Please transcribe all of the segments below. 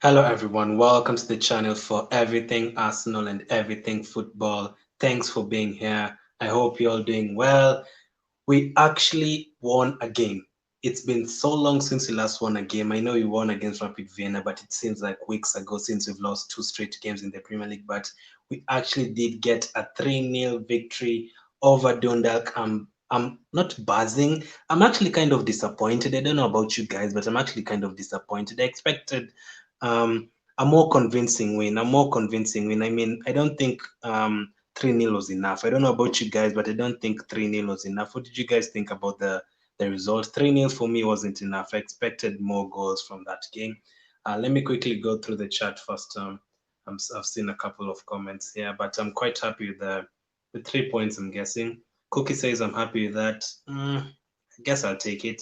Hello, everyone. Welcome to the channel for everything Arsenal and everything football. Thanks for being here. I hope you're all doing well. We actually won a game. It's been so long since we last won a game. I know we won against Rapid Vienna, but it seems like weeks ago since we've lost two straight games in the Premier League. But we actually did get a 3-0 victory over Dundalk. I'm not buzzing. I'm actually kind of disappointed. I don't know about you guys, but I'm actually kind of disappointed. I expected um, a more convincing win. A more convincing win. I mean, I don't think 3-0 was enough. I don't know about you guys, but I don't think 3-0 was enough. What did you guys think about the result? 3-0 for me wasn't enough. I expected more goals from that game. Let me quickly go through the chat first. I've seen a couple of comments here, but I'm quite happy with the 3 points, I'm guessing. Cookie says I'm happy with that. I guess I'll take it.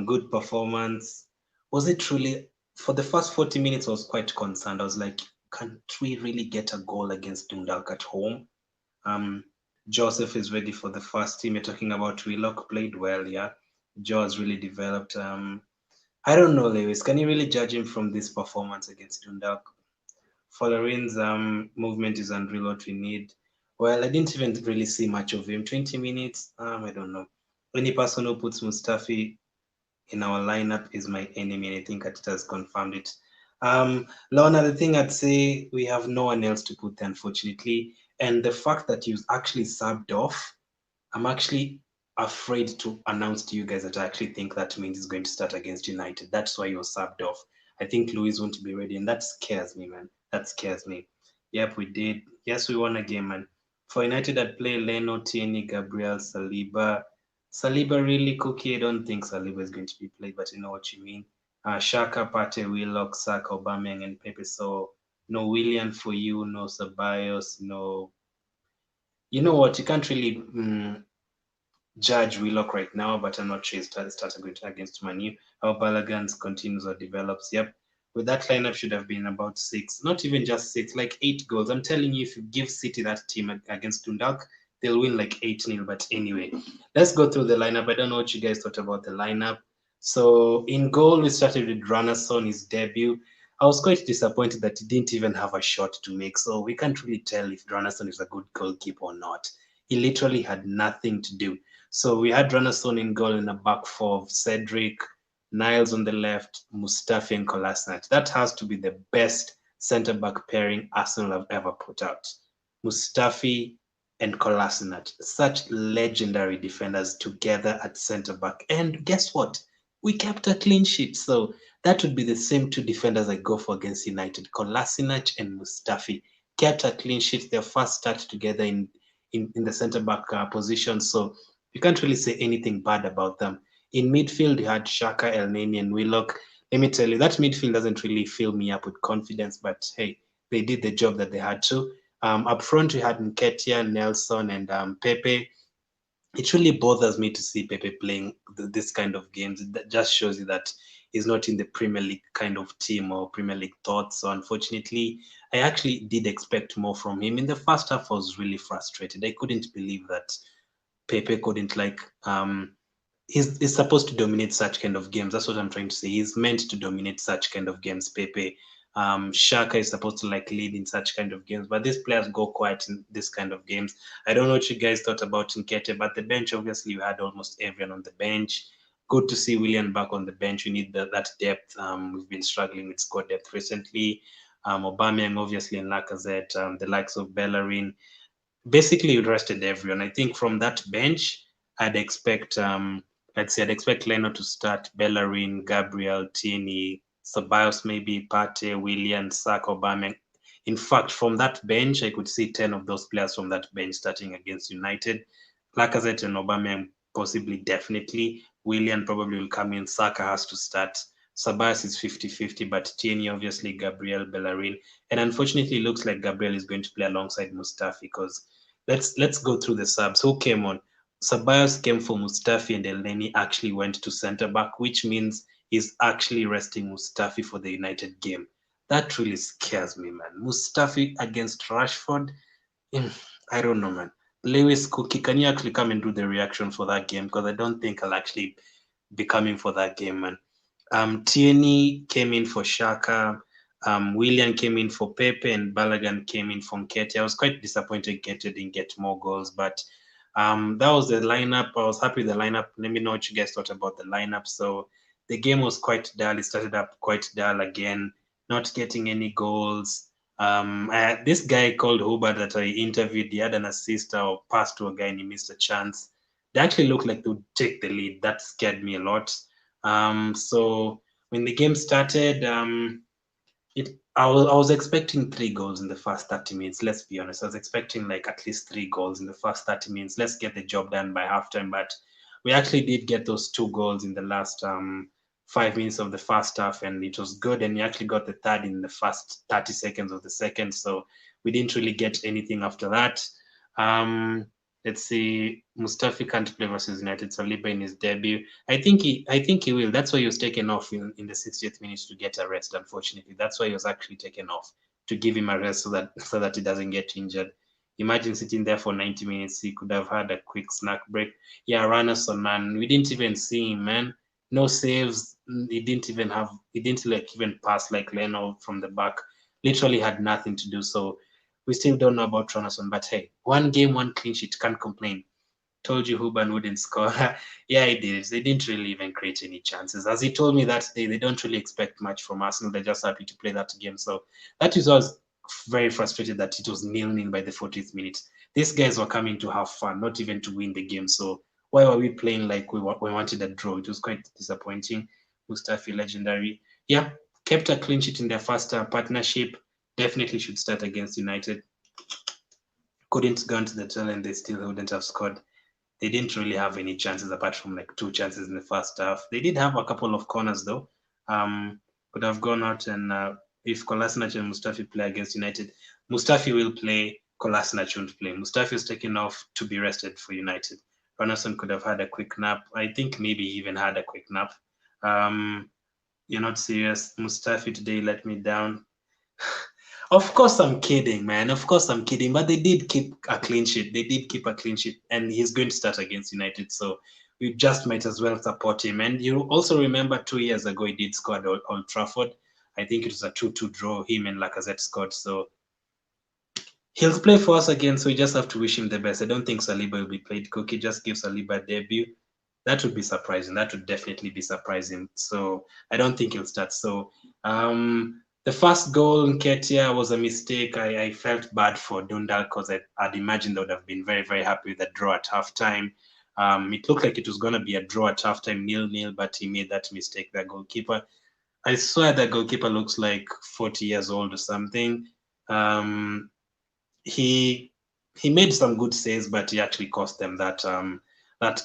Good performance. Was it truly for the first 40 minutes? I was quite concerned. I was like, can't we really get a goal against Dundalk at home? Um, Joseph is ready for the first team. You're talking about Willock played well, yeah. Joe has really developed. I don't know, Lewis. Can you really judge him from this performance against Dundalk? Following's movement is unreal. What we need. Well, I didn't even really see much of him. 20 minutes. I don't know. Any person who puts Mustafi in our lineup is my enemy, and I think Atita has confirmed it. Lorna, the thing I'd say, we have no one else to put there, unfortunately. And the fact that you actually subbed off, I'm actually afraid to announce to you guys that I actually think that means he's going to start against United. That's why you're subbed off. I think Luis won't be ready, and that scares me, man. That scares me. Yep, we did. Yes, we won a game, man. For United, I'd play Leno, Tierney, Gabriel, Saliba. Saliba really cookie. I don't think Saliba is going to be played, but you know what you mean. Shaka, Pate, Willock, Saka, Aubameyang, and Pepe. So no William for you, no Ceballos, no. You know what? You can't really judge Willock right now, but I'm not sure he's started good against Manu. How Balogun continues or develops. Yep. With that lineup should have been about six, not even just six, like 8 goals. I'm telling you, if you give City that team against Dundalk, they'll win like 8-0. But anyway, let's go through the lineup. I don't know what you guys thought about the lineup. So in goal, we started with Ranasson, his debut. I was quite disappointed that he didn't even have a shot to make. So we can't really tell if Ranasson is a good goalkeeper or not. He literally had nothing to do. So we had Ranasson in goal in a back four of Cedric, Niles on the left, Mustafi and Kolasinac. That has to be the best centre back pairing Arsenal have ever put out. Mustafi and Kolasinac, such legendary defenders together at centre back. And guess what? We kept a clean sheet. So that would be the same two defenders I go for against United. Kolasinac and Mustafi kept a clean sheet. Their first start together in the centre back position. So you can't really say anything bad about them. In midfield, you had Shaka, Elneny, and Willock. Let me tell you, that midfield doesn't really fill me up with confidence, but hey, they did the job that they had to. Up front, we had Nketiah, Nelson, and Pepe. It really bothers me to see Pepe playing this kind of games. That just shows you that he's not in the Premier League kind of team or Premier League thoughts. So unfortunately, I actually did expect more from him. In the first half, I was really frustrated. I couldn't believe that Pepe couldn't he's supposed to dominate such kind of games. That's what I'm trying to say. He's meant to dominate such kind of games. Pepe, Shaka is supposed to like lead in such kind of games, but these players go quiet in this kind of games. I don't know what you guys thought about Nketiah, but the bench obviously you had almost everyone on the bench. Good to see William back on the bench. We need that depth. We've been struggling with squad depth recently. Aubameyang obviously and Lacazette, the likes of Bellerin. Basically you rested everyone. I think from that bench, I'd expect I'd expect Leno to start, Bellerin, Gabriel, Tierney, Ceballos, maybe Pate, Willian, Saka, Aubameyang. In fact, from that bench, I could see 10 of those players from that bench starting against United. Lacazette and Aubameyang possibly, definitely. Willian probably will come in. Saka has to start. Ceballos is 50-50, but Tierney, obviously, Gabriel, Bellerin. And unfortunately, it looks like Gabriel is going to play alongside Mustafi because let's go through the subs. Who came on? Ceballos came for Mustafi and Elneny actually went to centre back, which means he's actually resting Mustafi for the United game. That really scares me, man. Mustafi against Rashford. I don't know, man. Lewis Cookie, can you actually come and do the reaction for that game? Because I don't think I'll actually be coming for that game, man. Tierney came in for Shaka. Willian came in for Pepe and Balogun came in for Nketiah. I was quite disappointed Nketiah didn't get more goals, but that was the lineup. I was happy with the lineup. Let me know what you guys thought about the lineup. So the game was quite dull. It started up quite dull again, not getting any goals. This guy called Huber that I interviewed, he had an assist or pass to a guy and he missed a chance. They actually looked like they would take the lead. That scared me a lot. So when the game started, I was expecting 3 goals in the first 30 minutes. Let's be honest. I was expecting like at least 3 goals in the first 30 minutes. Let's get the job done by halftime. But we actually did get those 2 goals in the last 5 minutes of the first half, and it was good. And we actually got the third in the first 30 seconds of the second. So we didn't really get anything after that. Let's see. Mustafi can't play versus United. Saliba in his debut. I think he will. That's why he was taken off in the 60th minute to get a rest. Unfortunately, that's why he was actually taken off, to give him a rest so that he doesn't get injured. Imagine sitting there for 90 minutes. He could have had a quick snack break. Yeah, runners on man. We didn't even see him, man. No saves. He didn't even have. He didn't like even pass like Leno from the back. Literally had nothing to do. So we still don't know about Ronason, but hey, 1 game, 1 clean sheet, can't complain. Told you Huban wouldn't score. Yeah, he did. They didn't really even create any chances. As he told me that day, they don't really expect much from Arsenal. They're just happy to play that game. So that is why I was very frustrated that it was 0-0 by the 40th minute. These guys were coming to have fun, not even to win the game. So why were we playing like we wanted a draw? It was quite disappointing. Mustafi, legendary. Yeah, kept a clean sheet in their first partnership. Definitely should start against United. Couldn't go into the tail and they still wouldn't have scored. They didn't really have any chances apart from like 2 chances in the first half. They did have a couple of corners though. Could have gone out and if Kolasinac and Mustafi play against United, Mustafi will play. Kolasinac won't play. Mustafi is taken off to be rested for United. Ronaldson could have had a quick nap. I think maybe he even had a quick nap. Um, you're not serious. Mustafi today let me down. Of course, I'm kidding, man. Of course, I'm kidding. But they did keep a clean sheet. They did keep a clean sheet, and he's going to start against United. So we just might as well support him. And you also remember 2 years ago he did score at Old Trafford. I think it was a 2-2 draw. Him and Lacazette scored. So he'll play for us again. So we just have to wish him the best. I don't think Saliba will be played. Cookie just gives Saliba a debut. That would be surprising. That would definitely be surprising. So I don't think he'll start. So the first goal in Nketiah was a mistake. I felt bad for Dundalk because I'd imagined they would have been very, very happy with a draw at halftime. It looked like it was going to be a draw at halftime, 0-0, but he made that mistake, the goalkeeper. I swear the goalkeeper looks like 40 years old or something. He made some good saves, but he actually cost them that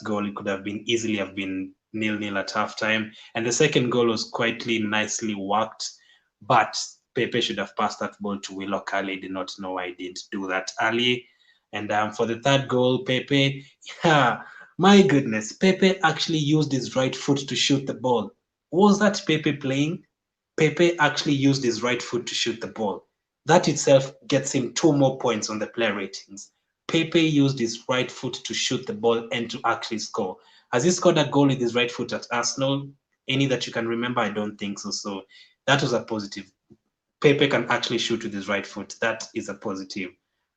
goal. It could have been easily have been 0-0 at halftime. And the second goal was quietly, nicely worked, but Pepe should have passed that ball to Willock. I did not know why he didn't do that early. And for the third goal, Pepe, yeah, my goodness, Pepe actually used his right foot to shoot the ball. Was that Pepe playing? Pepe actually used his right foot to shoot the ball. That itself gets him 2 more points on the player ratings. Pepe used his right foot to shoot the ball and to actually score. Has he scored a goal with his right foot at Arsenal? Any that you can remember? I don't think so. So that was a positive. Pepe can actually shoot with his right foot. That is a positive.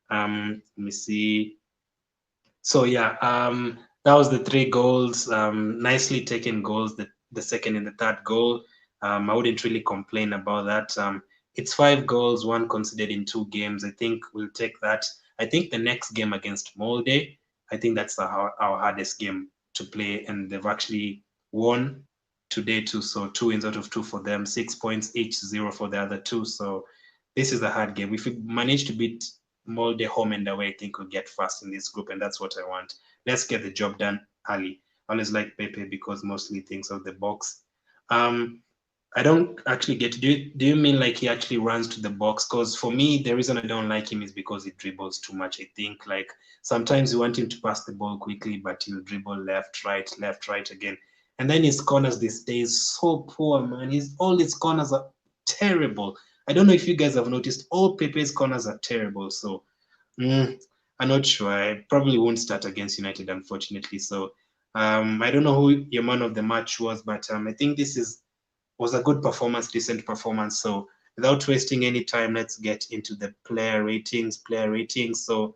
Let me see. So yeah, that was the 3 goals. Nicely taken goals. The second and the third goal. I wouldn't really complain about that. It's 5 goals, 1 considered in 2 games. I think we'll take that. I think the next game against Molde, I think that's our hardest game to play, and they've actually won today too. So 2 wins out of 2 for them, 6 points each, 0 for the other 2. So this is a hard game. If we manage to beat Molde home and away, I think we'll get fast in this group, and that's what I want. Let's get the job done early. I always like Pepe because mostly thinks of the box. I don't actually get. Do you mean like he actually runs to the box? Because for me, the reason I don't like him is because he dribbles too much. I think like sometimes you want him to pass the ball quickly, but he'll dribble left, right again, and then his corners these days so poor, man. All his corners are terrible. I don't know if you guys have noticed. All Pepe's corners are terrible. So I'm not sure. I probably won't start against United, unfortunately. So I don't know who your man of the match was, but I think this was a good performance, decent performance. So without wasting any time, let's get into the player ratings. Player ratings. So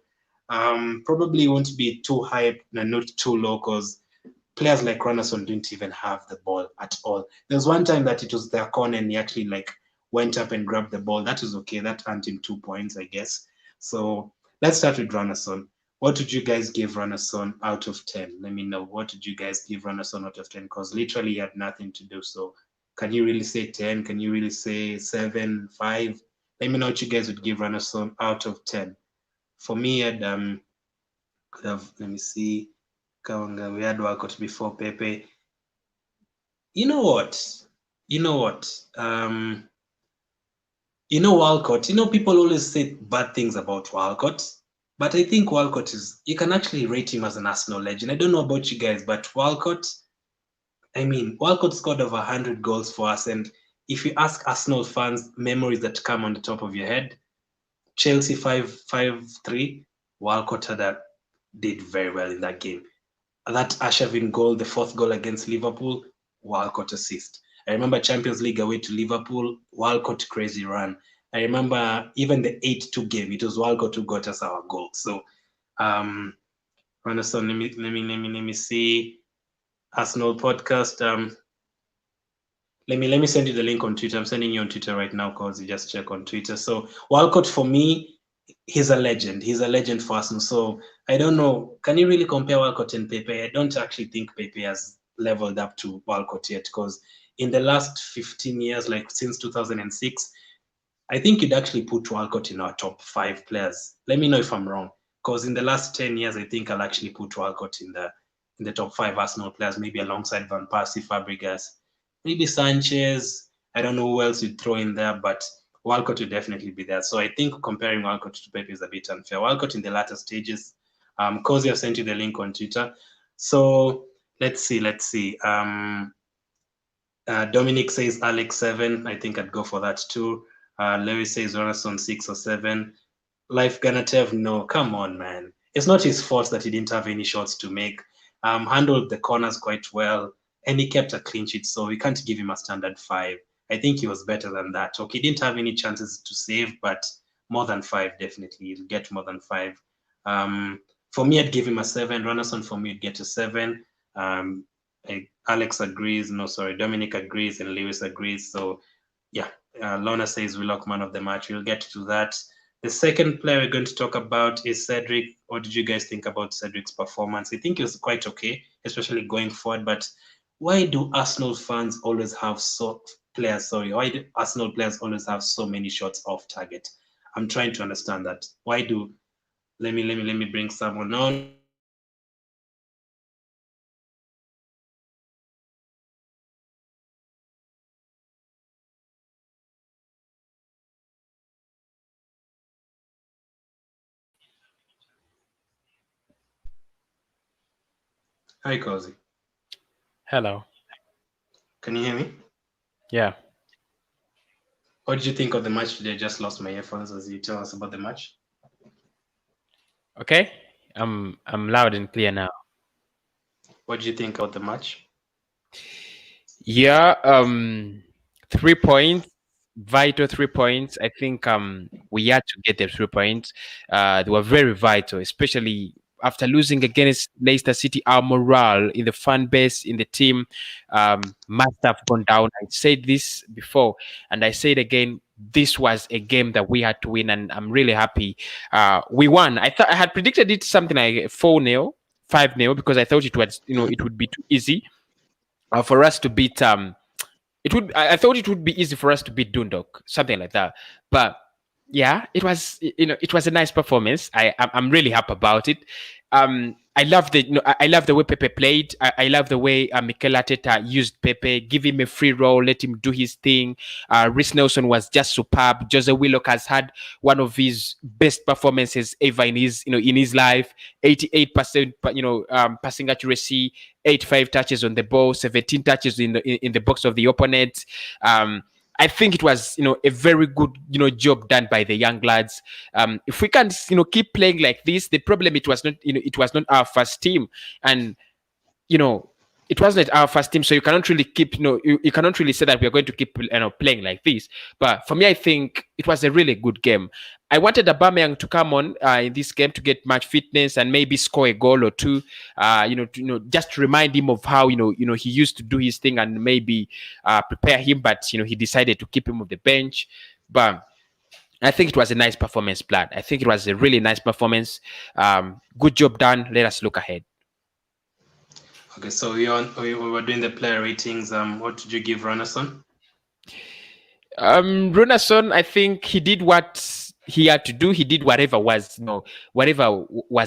probably won't be too high and not too low because players like Ronaldo didn't even have the ball at all. There was one time that it was their corner and he actually like went up and grabbed the ball. That was okay. That earned him 2 points, I guess. So let's start with Ronaldo. What would you guys give Ronaldo out of 10? Let me know. What did you guys give Ronaldo out of 10? Because literally he had nothing to do. So can you really say 10? Can you really say 7, 5? Let me know what you guys would give Ronaldo out of 10. For me, I'd could have, let me see. Kawanga, we had Walcott before Pepe. You know what? You know what? Walcott, people always say bad things about Walcott, but I think Walcott you can actually rate him as an Arsenal legend. I don't know about you guys, but Walcott scored over 100 goals for us. And if you ask Arsenal fans memories that come on the top of your head, Chelsea 5-3, Walcott did very well in that game. That Arshavin goal, the fourth goal against Liverpool, Walcott assist. I remember Champions League away to Liverpool, Walcott crazy run. I remember even the 8-2 game, it was Walcott who got us our goal. So, Ronaldo, let me see. Arsenal podcast. Let me send you the link on Twitter. I'm sending you on Twitter right now because you just check on Twitter. So Walcott for me, he's a legend. He's a legend for Arsenal. So I don't know. Can you really compare Walcott and Pepe? I don't actually think Pepe has leveled up to Walcott yet because in the last 15 years, like since 2006, I think you'd actually put Walcott in our top 5 players. Let me know if I'm wrong. Because in the last 10 years, I think I'll actually put Walcott in the top 5 Arsenal players, maybe alongside Van Persie, Fabregas, maybe Sanchez. I don't know who else you'd throw in there, but Walcott would definitely be there. So I think comparing Walcott to Pepe is a bit unfair. Walcott in the latter stages. Cozy, I've sent you the link on Twitter. So let's see. Dominic says Alex 7. I think I'd go for that too. Lewis says Ronaldo 6 or 7. Life Ganatev, no, come on, man. It's not his fault that he didn't have any shots to make. Handled the corners quite well, and he kept a clean sheet, so we can't give him a standard 5. I think he was better than that. Okay, he didn't have any chances to save, but more than 5, definitely. He'll get more than 5. For me, I'd give him a 7. Ronaldo, for me, would get a 7. Alex agrees. No, sorry, Dominic agrees, and Lewis agrees. So, yeah, Lorna says Willock man of the match. We'll get to that. The second player we're going to talk about is Cedric. What did you guys think about Cedric's performance? I think it was quite okay, especially going forward. But why do Arsenal fans always have why do Arsenal players always have so many shots off target? I'm trying to understand that. Why do? Let me bring someone on. Hi, Cozy. Hello. Can you hear me? Yeah. What did you think of the match today? I just lost my earphones as you tell us about the match. Okay. I'm loud and clear now. What did you think about the match? Yeah. 3 points. Vital 3 points. I think we had to get the 3 points. They were very vital, especially after losing against Leicester City. Our morale in the fan base, in the team, must have gone down. I said this before, and I say it again. This was a game that we had to win, and I'm really happy we won. I thought I had predicted it something like 4-0, 5-0, because I thought it would be too easy for us to beat. I thought it would be easy for us to beat Dundalk, something like that. But yeah, it was a nice performance. I'm really happy about it. I love I love the way Pepe played. I love the way Mikel Arteta used Pepe, give him a free role, let him do his thing. Reece Nelson was just superb. Jose Willock has had one of his best performances ever in his life. 88%, passing accuracy, 85 touches on the ball, 17 touches in the box of the opponent. I think it was, a very good, job done by the young lads. If we can, keep playing like this, the problem it was not our first team, and it wasn't our first team, so you cannot really keep, you cannot really say that we are going to keep, playing like this. But for me, I think it was a really good game. I wanted Aubameyang to come on in this game to get match fitness and maybe score a goal or two. Just to remind him of how he used to do his thing and maybe prepare him. But he decided to keep him on the bench. But I think it was a nice performance, Blood. I think it was a really nice performance. Good job done. Let us look ahead. Okay, so we were doing the player ratings. What did you give Runason? Runason, I think he did what he had to do. He did whatever was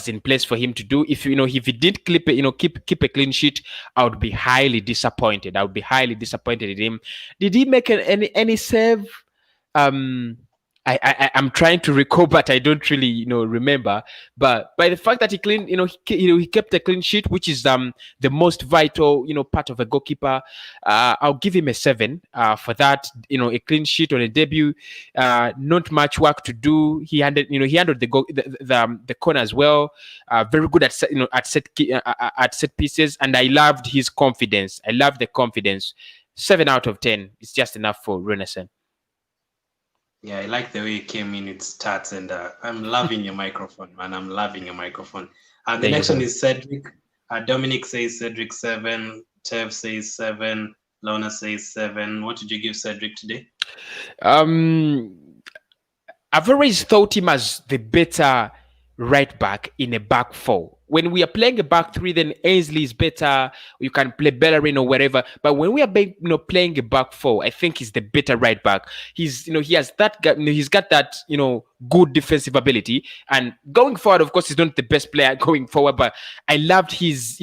in place for him to do. If if he did keep a clean sheet, I would be highly disappointed. In him. Did he make any save? I'm trying to recall, but I don't really remember. But by the fact that he cleaned, he kept a clean sheet, which is the most vital part of a goalkeeper. I'll give him a 7 for that. A clean sheet on a debut. Not much work to do. He handled the corner as well. Very good at set pieces, and I loved his confidence. I love the confidence. 7 out of 10 is just enough for Renaissance. Yeah, I like the way you came in with stats, and I'm loving your microphone, man. I'm loving your microphone. The next one is Cedric. Dominic says Cedric 7. Tev says 7. Lona says 7. What did you give Cedric today? I've always thought him as the better right back in a back four. When we are playing a back three, then Ainsley is better. You can play Bellerin or whatever. But when we are playing a back four, I think he's the better right back. He's he has that he's got that good defensive ability. And going forward, of course, he's not the best player going forward. But I loved his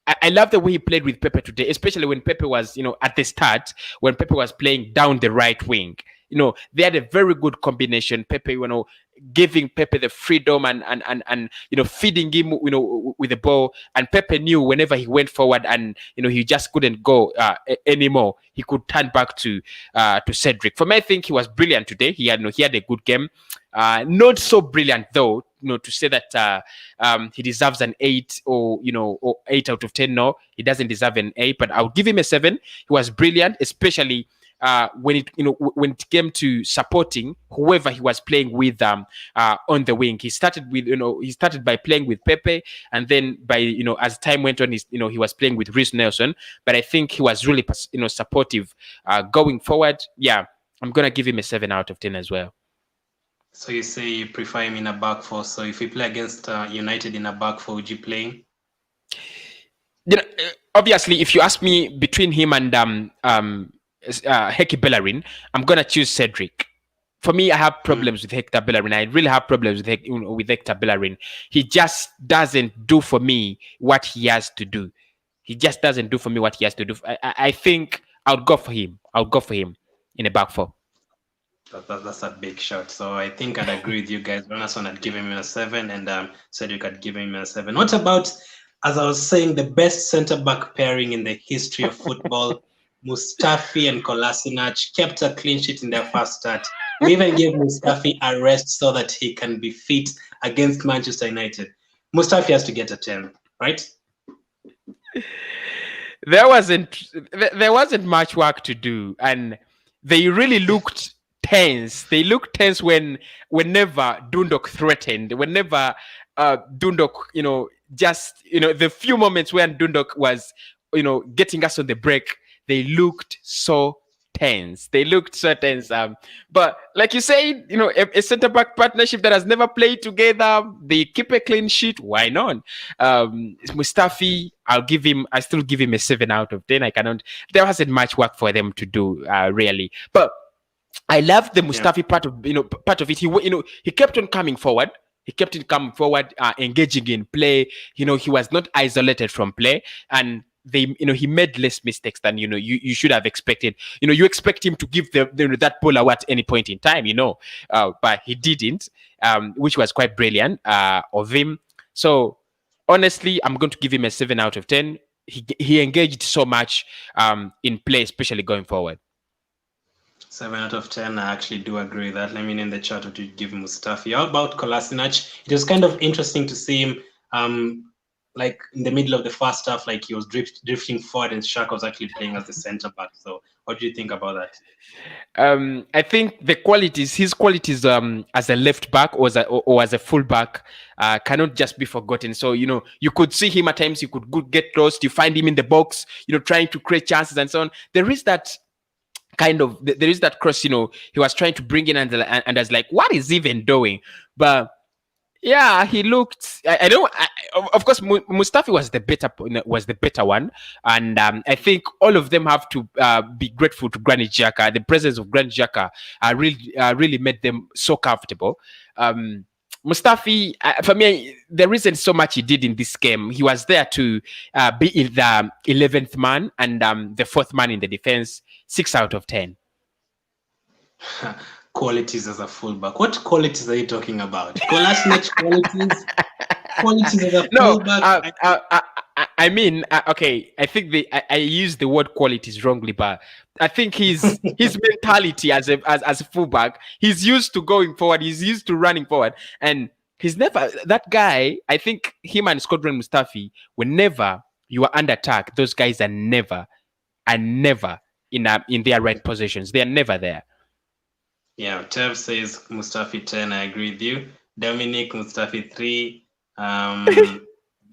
I love the way he played with Pepe today, especially when Pepe was at the start, when Pepe was playing down the right wing. They had a very good combination. Pepe, giving Pepe the freedom and feeding him, with the ball. And Pepe knew whenever he went forward and he just couldn't go anymore, he could turn back to Cedric. For me, I think he was brilliant today. He had a good game. Not so brilliant though, to say that he deserves an 8 or 8 out of 10. No, he doesn't deserve an 8, but I'll give him a 7. He was brilliant, especially when it came to supporting whoever he was playing with on the wing. He started by playing with Pepe, and then by as time went on, he was playing with Reece Nelson. But I think he was really supportive going forward. Yeah, I'm gonna give him a 7 out of 10 as well. So you say you prefer him in a back four. So if we play against United in a back four, would you play him? Obviously, if you ask me between him and Hector Bellerin, I'm gonna choose Cedric. For me, I have problems with Hector Bellerin. I really have problems with Hector Bellerin. He just doesn't do for me what he has to do. He just doesn't do for me what he has to do. I think I'll go for him. In a back four. That's a big shot. So I think I'd agree with you guys. Renason had given him a 7, and Cedric had given him a 7. What about, as I was saying, the best centre-back pairing in the history of football? Mustafi and Kolasinac kept a clean sheet in their first start. We even gave Mustafi a rest so that he can be fit against Manchester United. Mustafi has to get a 10, right? There wasn't much work to do, and they really looked tense. They looked tense whenever Dundalk threatened, whenever Dundalk, the few moments when Dundalk was, getting us on the break. They looked so tense. But like you say, a centre-back partnership that has never played together, they keep a clean sheet. Why not? Mustafi, I still give him a 7 out of 10. There wasn't much work for them to do, really. But I love the Mustafi part of it. He kept on coming forward. Engaging in play. He was not isolated from play, and he made less mistakes than you should have expected. You expect him to give that ball away at any point in time, but he didn't, which was quite brilliant of him. So honestly, I'm going to give him a 7 out of 10. He engaged so much in play, especially going forward. 7 out of 10. I actually do agree with that. Let me know in the chat what you give Mustafi. How about Kolasinac? It was kind of interesting to see him like in the middle of the first half, like he was drifting forward, and Shaq was actually playing as the center back. So, what do you think about that? I think his qualities, as a left back or as a full back, cannot just be forgotten. So you could see him at times. You could get lost. You find him in the box, trying to create chances and so on. There is that there is that cross. He was trying to bring in, and I was like, what is he even doing? But yeah, he looked. I don't. Of course, Mustafi was the better one, and I think all of them have to be grateful to Granit Xhaka. The presence of Granit Xhaka really made them so comfortable. Mustafi, for me, there isn't so much he did in this game. He was there to be the 11th man and the fourth man in the defense. 6 out of 10. Qualities as a fullback. What qualities are you talking about? Kolasinac qualities? Qualities as a No, fullback? I mean, okay. I think I used the word qualities wrongly, but I think his mentality as a fullback, he's used to going forward. He's used to running forward, and he's never that guy. I think him and Squadron Mustafi, whenever you are under attack, those guys are never in their right positions. They are never there. Yeah, Tev says Mustafi 10. I agree with you. Dominic Mustafi 3.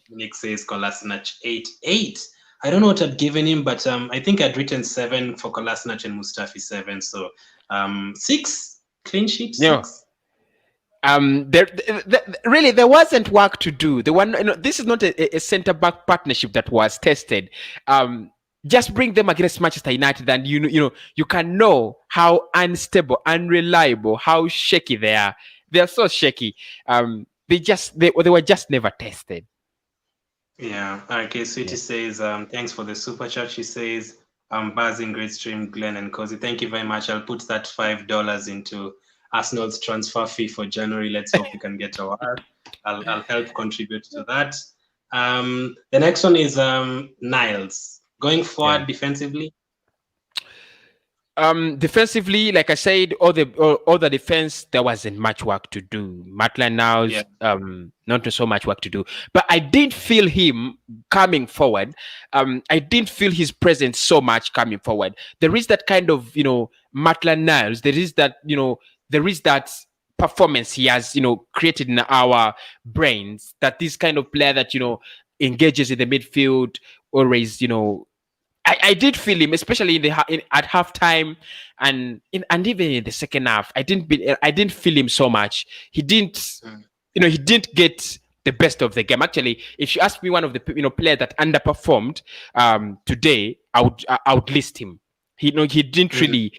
Nick says Kolasinac 8. 8. I don't know what I'd given him, but I think I'd written 7 for Kolasinac and Mustafi 7. So 6 clean sheet. 6. Really there wasn't work to do. This is not a center back partnership that was tested. Just bring them against Manchester United, and you can know how unstable, unreliable, how shaky they are. They are so shaky. They were just never tested. Yeah. Okay. Sweetie says, thanks for the super chat. She says, buzzing, great stream, Glenn and Cozy. Thank you very much. I'll put that $5 into Arsenal's transfer fee for January. Let's hope we can get our. I'll help contribute to that. The next one is Niles. Going forward defensively. Defensively, like I said, all the defense, there wasn't much work to do. Maitland-Niles, not so much work to do. But I did feel him coming forward. I didn't feel his presence so much coming forward. There is that kind of, Maitland-Niles. There is that performance he has, created in our brains. That this kind of player that engages in the midfield, always, I did feel him, especially at halftime, and even in the second half. I didn't feel him so much. He didn't, he didn't get the best of the game. Actually, if you ask me, one of the players that underperformed today, I would list him. He didn't really.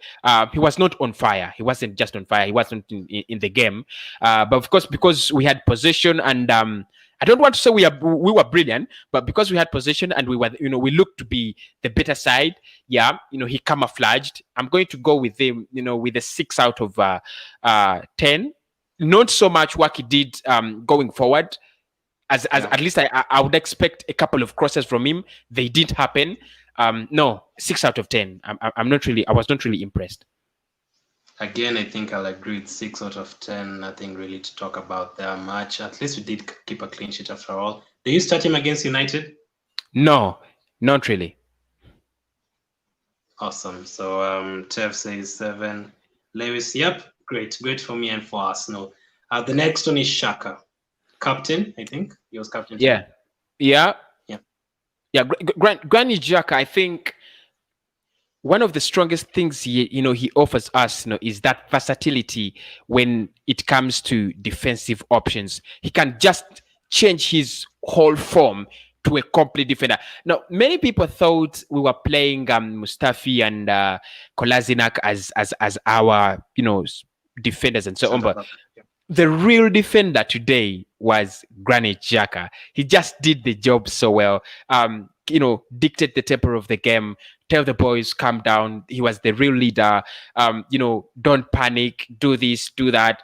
He was not on fire. He wasn't just on fire. He wasn't in the game. But of course, because we had possession and. I don't want to say we were brilliant, but because we had possession and we were, we looked to be the better side. Yeah, he camouflaged. I'm going to go with him, with a 6 out of 10. Not so much work he did going forward. At least I would expect a couple of crosses from him. They didn't happen. No, 6 out of 10. I was not really impressed. Again, I think I'll agree with 6 out of 10. Nothing really to talk about there much. At least we did keep a clean sheet after all. Do you start him against United? No, not really. Awesome. So Tev says 7. Lewis, yep, great for me and for Arsenal. The next one is Xhaka, captain. I think he was captain. Yeah. Granit Xhaka, I think. One of the strongest things he offers us, is that versatility when it comes to defensive options. He can just change his whole form to a complete defender. Now, many people thought we were playing Mustafi and Kolasinac as our defenders and so on, but the real defender today was Granit Xhaka. He just did the job so well. Dictate the tempo of the game, tell the boys, calm down. He was the real leader. Don't panic, do this, do that.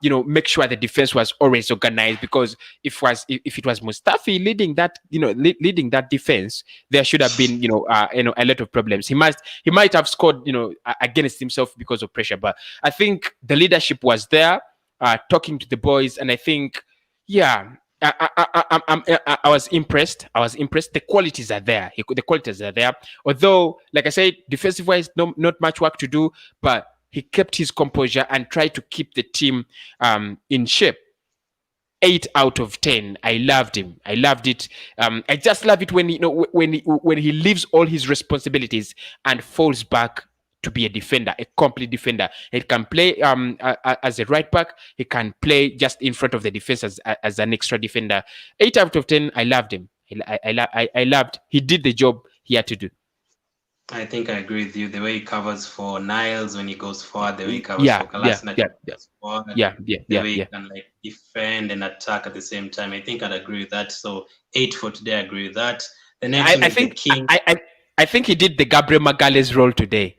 Make sure the defense was always organized, because if it was Mustafi leading that defense, there should have been a lot of problems. He might have scored against himself because of pressure, but I think the leadership was there, talking to the boys, and I think I was impressed. I was impressed. The qualities are there. The qualities are there. Although, like I said, defensive wise, not much work to do, but he kept his composure and tried to keep the team in shape. 8 out of 10. I loved him. I loved it. I just love it when when he leaves all his responsibilities and falls back to be a defender, a complete defender. He can play as a right back. He can play just in front of the defense as an extra defender. 8 out of 10. I loved him. I loved. He did the job he had to do. I think I agree with you. The way he covers for Niles when he goes forward, the way he covers Yeah, for yeah, Kolasinac yeah, when he yeah, goes forward, yeah, yeah, the yeah, way he yeah. can like defend and attack at the same time. I think I'd agree with that. So 8 for today, I agree with that. The next I, one I is the think King. I think he did the Gabriel Magalhaes role today.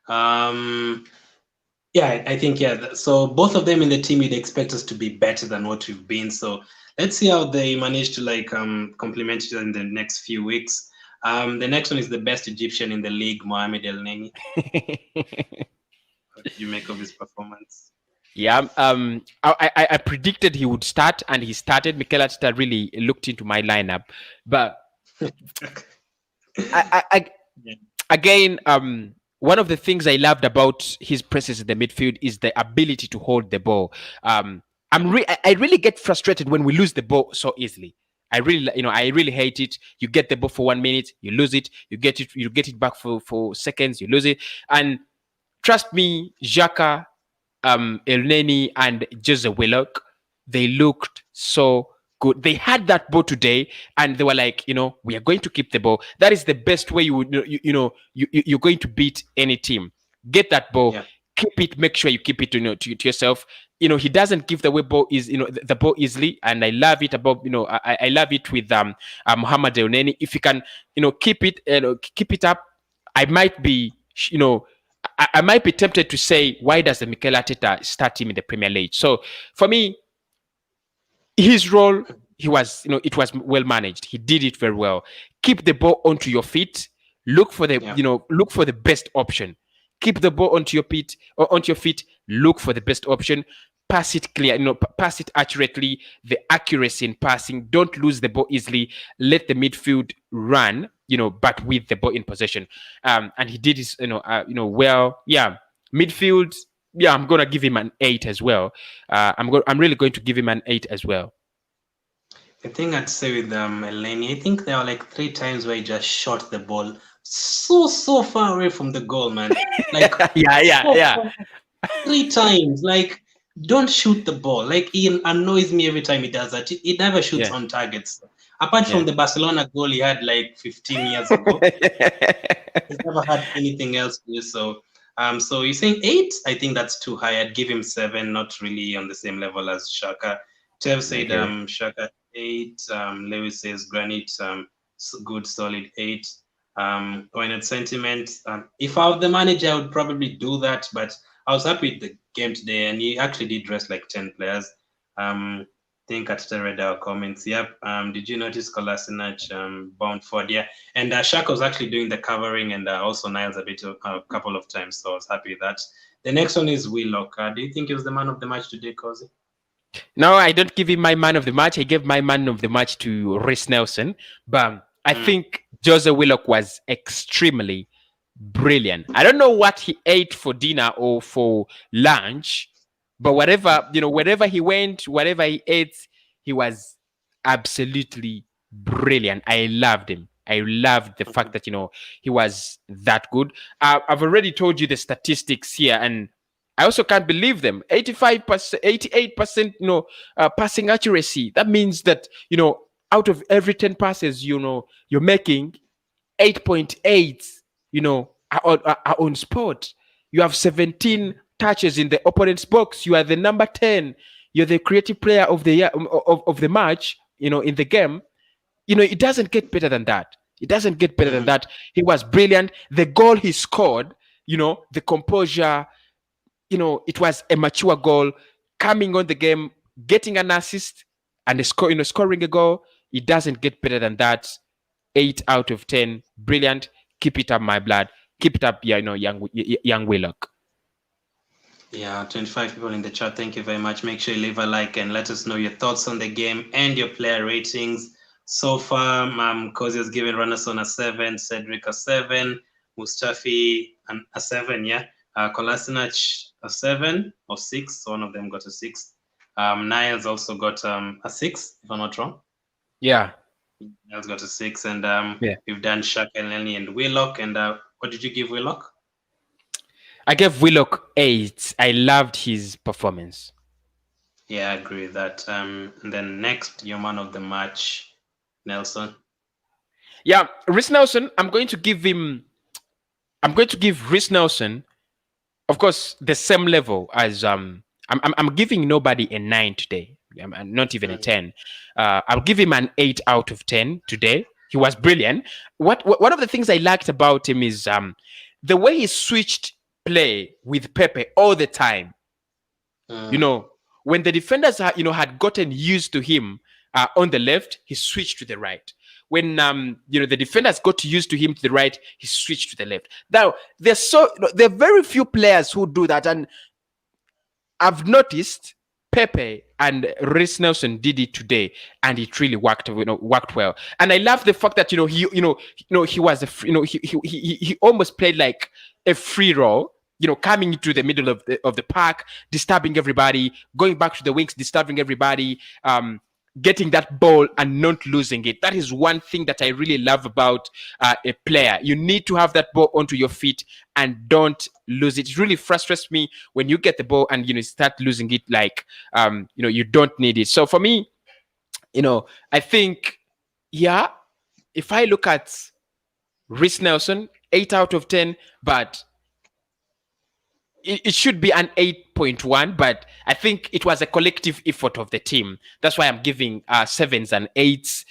Um, yeah, I think yeah. So both of them in the team, you'd expect us to be better than what we've been. So let's see how they manage to like complement each other in the next few weeks. The next one is the best Egyptian in the league, Mohamed El Neni. What did you make of his performance? Yeah, I predicted he would start, and he started. Mikel Arteta really looked into my lineup, but I Yeah. again, one of the things I loved about his presence in the midfield is the ability to hold the ball. I really get frustrated when we lose the ball so easily. I really hate it. You get the ball for 1 minute, you lose it. You get it back for seconds, you lose it. And trust me, Xhaka, El Neni, and Jose Willock, they looked so good. They had that ball today, and they were like, we are going to keep the ball. That is the best way you would, you're going to beat any team. Get that ball, Yeah. keep it. Make sure you keep it, to yourself. He doesn't give the way ball is, the ball easily, and I love it about, I love it with Muhammad El Neni. If you can, keep it, keep it up, I might be, I might be tempted to say, why does the Mikel Arteta start him in the Premier League? So for me, his role, it was well managed. He did it very well. Keep the ball onto your feet. Look for the, Yeah. look for the best option. Keep the ball onto your feet or onto your feet. Look for the best option. Pass it clear, pass it accurately. The accuracy in passing. Don't lose the ball easily. Let the midfield run, but with the ball in possession. And he did his, well. Yeah, midfield. Yeah, I'm gonna give him an 8 as well. I'm really going to give him an 8 as well. The thing I'd say with Eleni, I think there were like 3 times where he just shot the ball so far away from the goal, man. Like Yeah, yeah, so yeah, far, 3 times. Like, don't shoot the ball. Like, he annoys me every time he does that. He never shoots yeah, on targets. Apart from yeah. the Barcelona goal he had like 15 years ago, he's never had anything else to do. So you're saying 8? I think that's too high. I'd give him 7, not really on the same level as Shaka. Tev said Okay. Shaka 8. Lewis says Granite good solid 8. Pointed sentiment. If I was the manager, I would probably do that, but I was happy with the game today, and he actually did dress like 10 players. Think at the read our comments. Yep. Did you notice Kolasinac bound forward? Yeah. And Shaka was actually doing the covering, and also Niles a couple of times, so I was happy with that. The next one is Willock. Do you think he was the man of the match today, Cozy? No, I don't give him my man of the match. I gave my man of the match to Reece Nelson. But I Mm, think Jose Willock was extremely brilliant. I don't know what he ate for dinner or for lunch, but wherever he went, whatever he ate, he was absolutely brilliant. I loved him. I loved the fact mhm. that he was that good. I've already told you the statistics here, and I also can't believe them. 85%, 88%, passing accuracy. That means that, out of every 10 passes, you're making 8.8, are on spot. You have 17 touches in the opponent's box. You are the number 10. You're the creative player of the year, of the match, in the game. It doesn't get better than that. It doesn't get better than Mhm. that. He was brilliant. The goal he scored, the composure, it was a mature goal, coming on the game, getting an assist, and scoring a goal. It doesn't get better than that. 8 out of 10, brilliant. Keep it up, my blood. Keep it up, young Willock. Yeah, 25 people in the chat. Thank you very much. Make sure you leave a like and let us know your thoughts on the game and your player ratings. So far, Kozi has given Ranason a 7, Cedric a 7, Mustafi a 7, yeah. Kolasinac a 7 or 6. So one of them got a 6. Niles also got a 6, if I'm not wrong. Yeah. Niles got a 6. And Yeah. we've done Shakeleni and Willock. And what did you give Willock? I gave Willock 8. I loved his performance. Yeah, I agree with that. And then next, your man of the match, Nelson. Yeah, Rhys Nelson, I'm going to give Rhys Nelson, of course, the same level as I'm giving nobody a 9 today. I'm not even a 10. I'll give him an 8 out of 10 today. He was brilliant. One of the things I liked about him is the way he switched play with Pepe all the time. You know, when the defenders had gotten used to him on the left, he switched to the right. When the defenders got used to him to the right, he switched to the left. Now there are very few players who do that, and I've noticed Pepe and Rhys Nelson did it today, and it really worked well. And I love the fact that he was he almost played like a free role. Coming into the middle of the park, disturbing everybody, going back to the wings, disturbing everybody, getting that ball and not losing it. That is one thing that I really love about a player. You need to have that ball onto your feet and don't lose it. It really frustrates me when you get the ball and start losing it, like you don't need it. So for me, I think, yeah, if I look at Rhys Nelson, 8 out of 10, but it should be an 8.1, but I think it was a collective effort of the team. That's why I'm giving 7s and 8s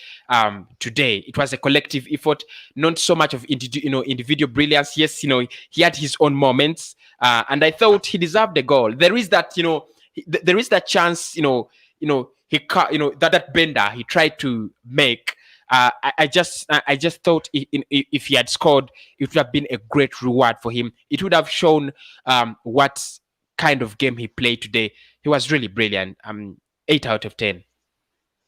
today. It was a collective effort, not so much of individual brilliance. Yes, he had his own moments, and I thought he deserved a goal. There is that there is that chance that bender he tried to make. I just thought if he had scored, it would have been a great reward for him. It would have shown what kind of game he played today. He was really brilliant. 8 out of 10.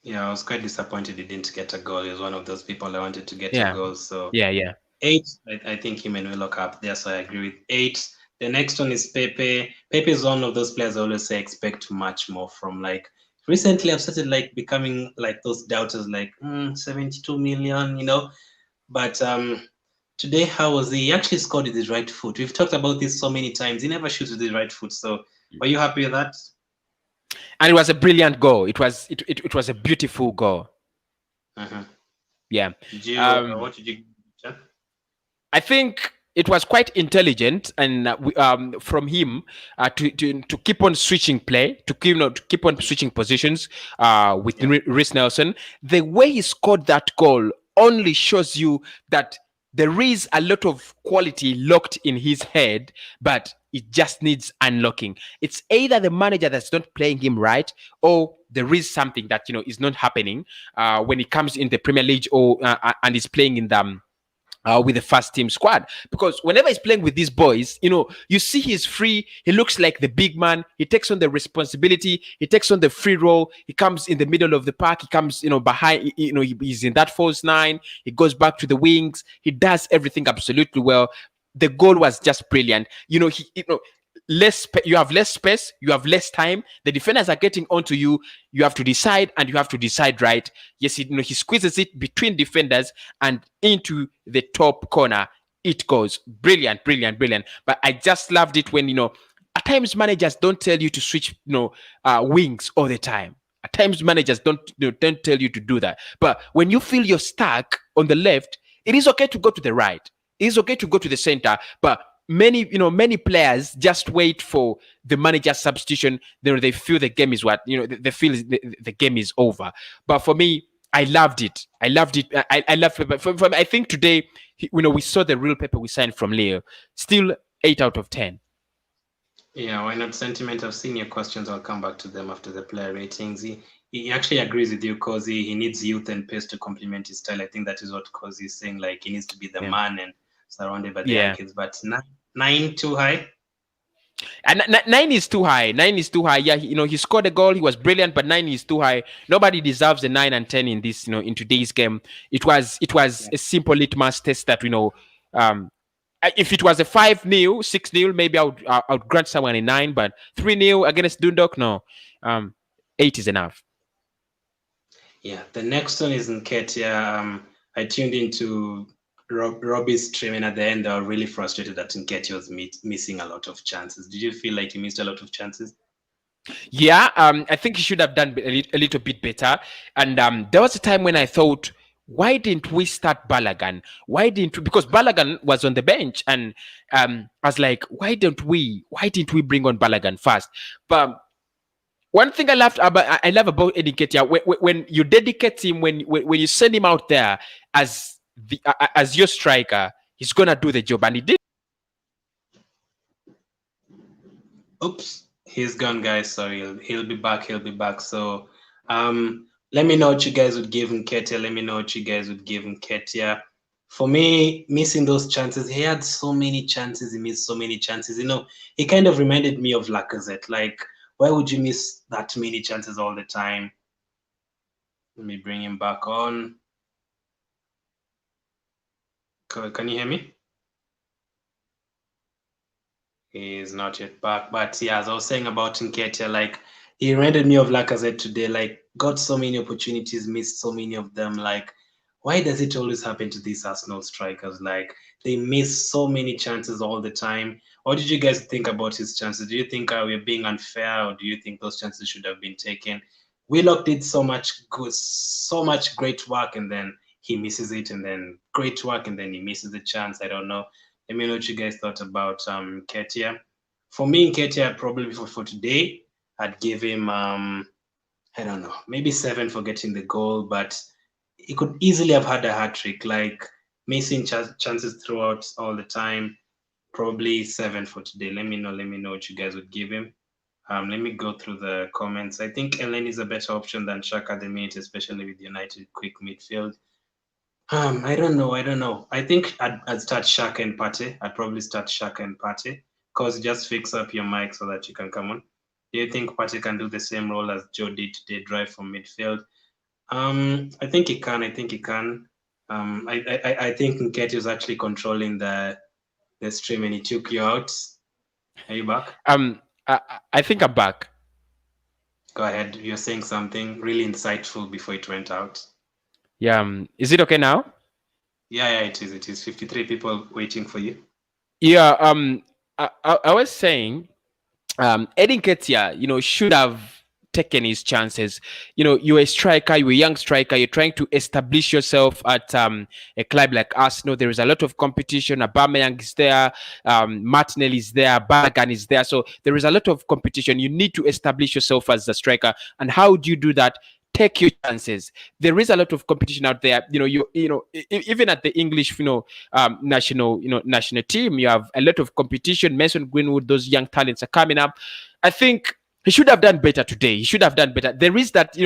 Yeah, I was quite disappointed he didn't get a goal. He was one of those people I wanted to get a Yeah, goal. So yeah. 8, I think him and Willock up there, so I agree with 8. The next one is Pepe. Pepe is one of those players I always say expect much more from. Like recently, I've started like becoming like those doubters, like 72 million, But today, how was he? He actually scored with his right foot. We've talked about this so many times. He never shoots with his right foot. So, are you happy with that? And it was a brilliant goal. It was a beautiful goal. Yeah. What did you? I think it was quite intelligent and from him to keep on switching play, to keep on switching positions with Rhys Nelson. The way he scored that goal only shows you that there is a lot of quality locked in his head, but it just needs unlocking. It's either the manager that's not playing him right, or there is something that is not happening when he comes in the Premier League or and is playing in the with the first team squad. Because whenever he's playing with these boys, you see he's free. He looks like the big man. He takes on the responsibility. He takes on the free role. He comes in the middle of the park. He comes, behind, he's in that false 9. He goes back to the wings. He does everything absolutely well. The goal was just brilliant. You have less space, you have less time, the defenders are getting onto you, you have to decide, and you have to decide right. Yes, he squeezes it between defenders and into the top corner. It goes brilliant. But I just loved it when at times managers don't tell you to switch wings all the time. At times managers don't tell you to do that. But when you feel you're stuck on the left, it is okay to go to the right, it is okay to go to the center. But many players just wait for the manager's substitution. They feel the game is they feel the game is over. But for me, I loved it. I loved Pepe. I think today, we saw the real Pepe we signed from Leo. Still 8 out of 10. Yeah, why not? Sentiment. I've seen your questions. I'll come back to them after the player ratings. He actually agrees with you, Cozy. He needs youth and pace to complement his style. I think that is what Cozy is saying. Like he needs to be the man and surrounded by the young kids. But 9 too high. And 9 is too high. 9 is too high. Yeah, he scored a goal. He was brilliant, but 9 is too high. Nobody deserves a 9 and 10 in this, in today's game. It was Yeah. a simple litmus test that um, if it was a 5-0, 6-0, maybe I would grant someone a 9, but 3-0 against Dundalk, no. 8 is enough. Yeah, the next one is Nketiah. I tuned into Robbie's stream, and at the end, I was really frustrated that Nketiah was missing a lot of chances. Did you feel like he missed a lot of chances? Yeah, I think he should have done a little bit better. And there was a time when I thought, why didn't we start Balogun? Why didn't we? Because Balogun was on the bench, and I was like, Why didn't we bring on Balogun first? But one thing I love about Nketiah, when you dedicate him, when you send him out there as your striker, he's gonna do the job, and he did. Oops, he's gone, guys. Sorry, he'll be back. He'll be back. So, let me know what you guys would give Nketiah. Let me know what you guys would give Nketiah. For me, missing those chances, he had so many chances. He missed so many chances. He kind of reminded me of Lacazette. Like, why would you miss that many chances all the time? Let me bring him back on. Can you hear me? He is not yet back. But yeah, as I was saying about Nketiah, like he reminded me of Lacazette today. Like got so many opportunities, missed so many of them. Like, why does it always happen to these Arsenal strikers? Like they miss so many chances all the time. What did you guys think about his chances? Do you think we're being unfair, or do you think those chances should have been taken? Willock did so much good, so much great work, and then he misses it, and then great work, and then he misses the chance. I don't know. Let me know what you guys thought about Nketiah. For me, Nketiah, probably for today, I'd give him I don't know, maybe 7 for getting the goal, but he could easily have had a hat trick, like missing chances throughout all the time. Probably 7 for today. Let me know. Let me know what you guys would give him. Let me go through the comments. I think Ellen is a better option than Shaka at the minute, especially with United quick midfield. I don't know. I don't know. I think I'd start Shaka and Pate. I'd probably start Shaka and Pate because just fix up your mic so that you can come on. Do you think Pate can do the same role as Joe did today, drive from midfield? I think he can. I think he can. I think Nketiah is actually controlling the stream and he took you out. Are you back? I think I'm back. Go ahead. You're saying something really insightful before it went out. Yeah. Is it okay now? Yeah, it is. It is. 53 people waiting for you. Yeah. I was saying, Eddie Nketiah, should have taken his chances. You're a striker, you're a young striker, you're trying to establish yourself at a club like Arsenal. There is a lot of competition. Aubameyang is there, Martinelli is there, Balogun is there. So there is a lot of competition. You need to establish yourself as a striker. And how do you do that? Take your chances. There is a lot of competition out there. Even at the English, national team, you have a lot of competition. Mason Greenwood, those young talents are coming up. I think he should have done better today. He should have done better. There is that,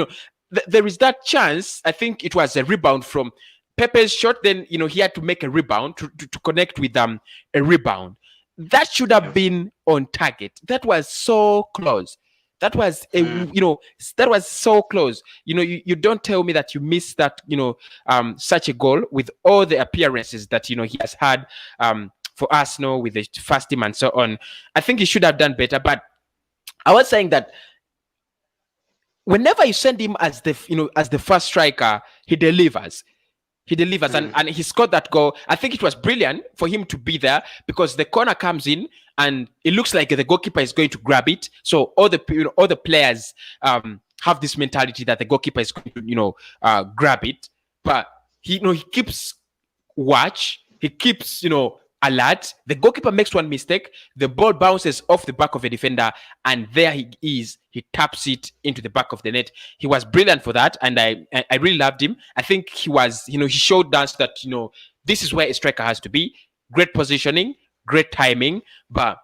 there is that chance. I think it was a rebound from Pepe's shot. Then, he had to make a rebound to connect with a rebound. That should have been on target. That was so close. That was that was so close. You don't tell me that you missed that, such a goal with all the appearances that, he has had for Arsenal with the first team and so on. I think he should have done better. But I was saying that whenever you send him as the first striker, he delivers. And he scored that goal. I think it was brilliant for him to be there because the corner comes in and it looks like the goalkeeper is going to grab it. So all the players have this mentality that the goalkeeper is going to grab it, but he keeps watch. He keeps alert. The goalkeeper makes one mistake, the ball bounces off the back of a defender, and there he is. He taps it into the back of the net. He was brilliant for that, and I really loved him. I think he was, he showed us that this is where a striker has to be. Great positioning, great timing, but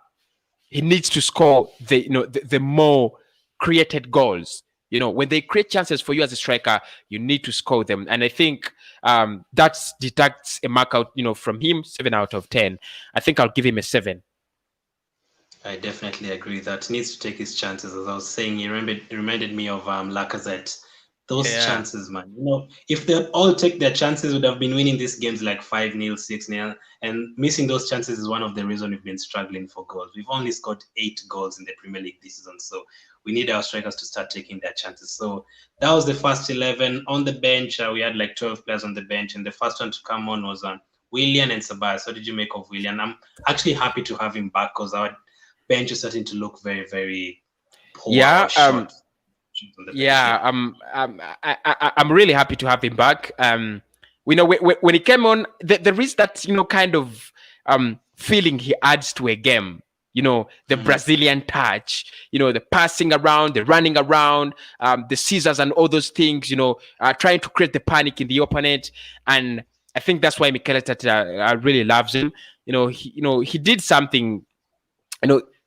he needs to score the more created goals. When they create chances for you as a striker, you need to score them. And I think that deducts a mark out, from him, 7 out of 10. I think I'll give him a 7. I definitely agree that he needs to take his chances. As I was saying, it reminded me of Lacazette. Those Yeah. chances, man. If they all take their chances, would have been winning these games like 5-0, 6-0. And missing those chances is one of the reasons we've been struggling for goals. We've only scored 8 goals in the Premier League this season. So we need our strikers to start taking their chances. So that was the first 11. On the bench, we had like 12 players on the bench. And the first one to come on was Willian and Sabas. What did you make of Willian? I'm actually happy to have him back because our bench is starting to look very, very poor Yeah. or short on the bench. Yeah. Yeah. I'm really happy to have him back. When he came on, there is that kind of feeling he adds to a game. The Mhm. Brazilian touch. The passing around, the running around, the scissors and all those things. Trying to create the panic in the opponent, and I think that's why Mikel Arteta really loves him. He did something.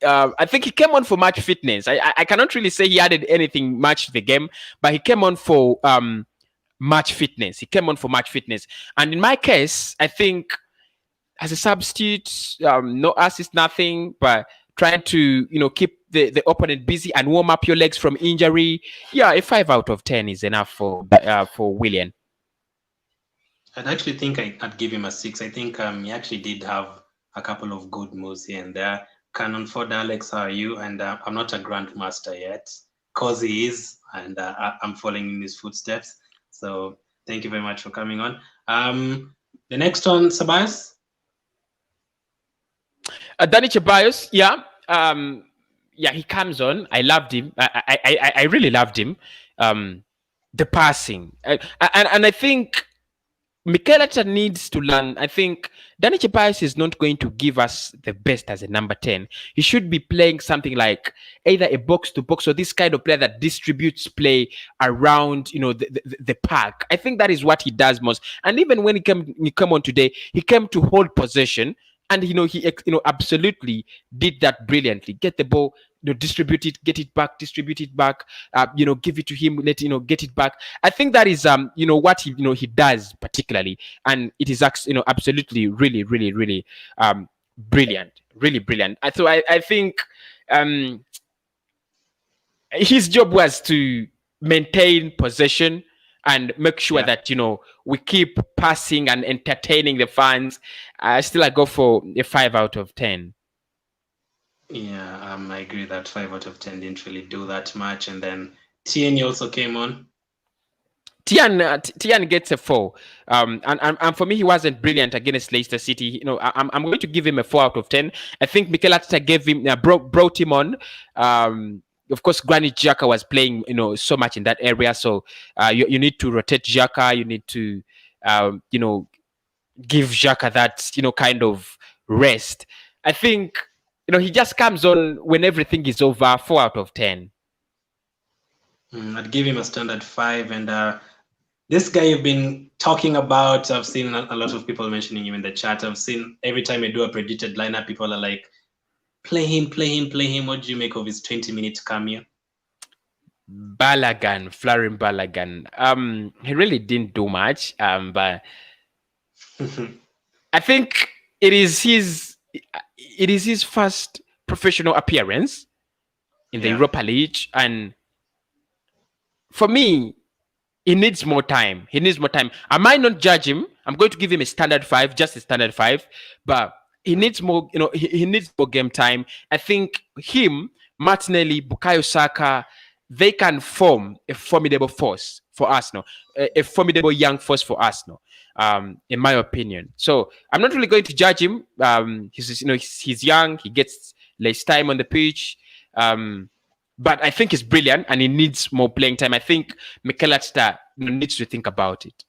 I think he came on for match fitness. I cannot really say he added anything much to the game, but he came on for match fitness. He came on for match fitness, and in my case, I think as a substitute, no assist, nothing, but trying to keep the opponent busy and warm up your legs from injury. Yeah, a 5 out of 10 is enough for Willian. I'd actually think I'd give him a 6. I think he actually did have a couple of good moves here and there. Canon Ford, Alex, how are you? And I'm not a grandmaster yet, cause he is, and I'm following in his footsteps. So thank you very much for coming on. The next one, Sabas. Danny Ceballos, yeah, yeah, he comes on. I loved him. I really loved him. The passing, and I think Mikel Arteta needs to learn. I think Danny Ceballos is not going to give us the best as a number 10. He should be playing something like either a box to box or this kind of player that distributes play around, the park. I think that is what he does most. And even when he came on today, he came to hold possession. And he absolutely did that brilliantly. Get the ball, distribute it, get it back, distribute it back. Give it to him, let get it back. I think that is what he does particularly, and it is absolutely really, really, really brilliant, really brilliant. So I think his job was to maintain possession and make sure that we keep passing and entertaining the fans. Still, I go for a 5 out of 10. Yeah, I agree that 5 out of 10 didn't really do that much. And then Tierney also came on. Tian gets a 4, and for me, he wasn't brilliant against Leicester City. I'm going to give him a 4 out of 10. I think Mikel Arteta gave him brought him on. Of course, Granit Xhaka was playing, so much in that area. So you need to rotate Xhaka. You need to, give Xhaka that, kind of rest. I think, he just comes on when everything is over. 4 out of 10. I'd give him a standard 5. And this guy you've been talking about, I've seen a lot of people mentioning him in the chat. I've seen every time I do a predicted lineup, people are like, play him, play him, play him. What do you make of his 20-minute cameo? Balogun, Florin Balogun. He really didn't do much, but I think it is his first professional appearance in the Europa League, and for me, he needs more time. I might not judge him. I'm going to give him a standard 5, just a standard 5, but he needs more. He needs more game time. I think him, Martinelli, Bukayo Saka, they can form a formidable force for Arsenal, a formidable young force for Arsenal, in my opinion. So I'm not really going to judge him. He's young. He gets less time on the pitch. But I think he's brilliant and he needs more playing time. I think Mikel Arteta needs to think about it.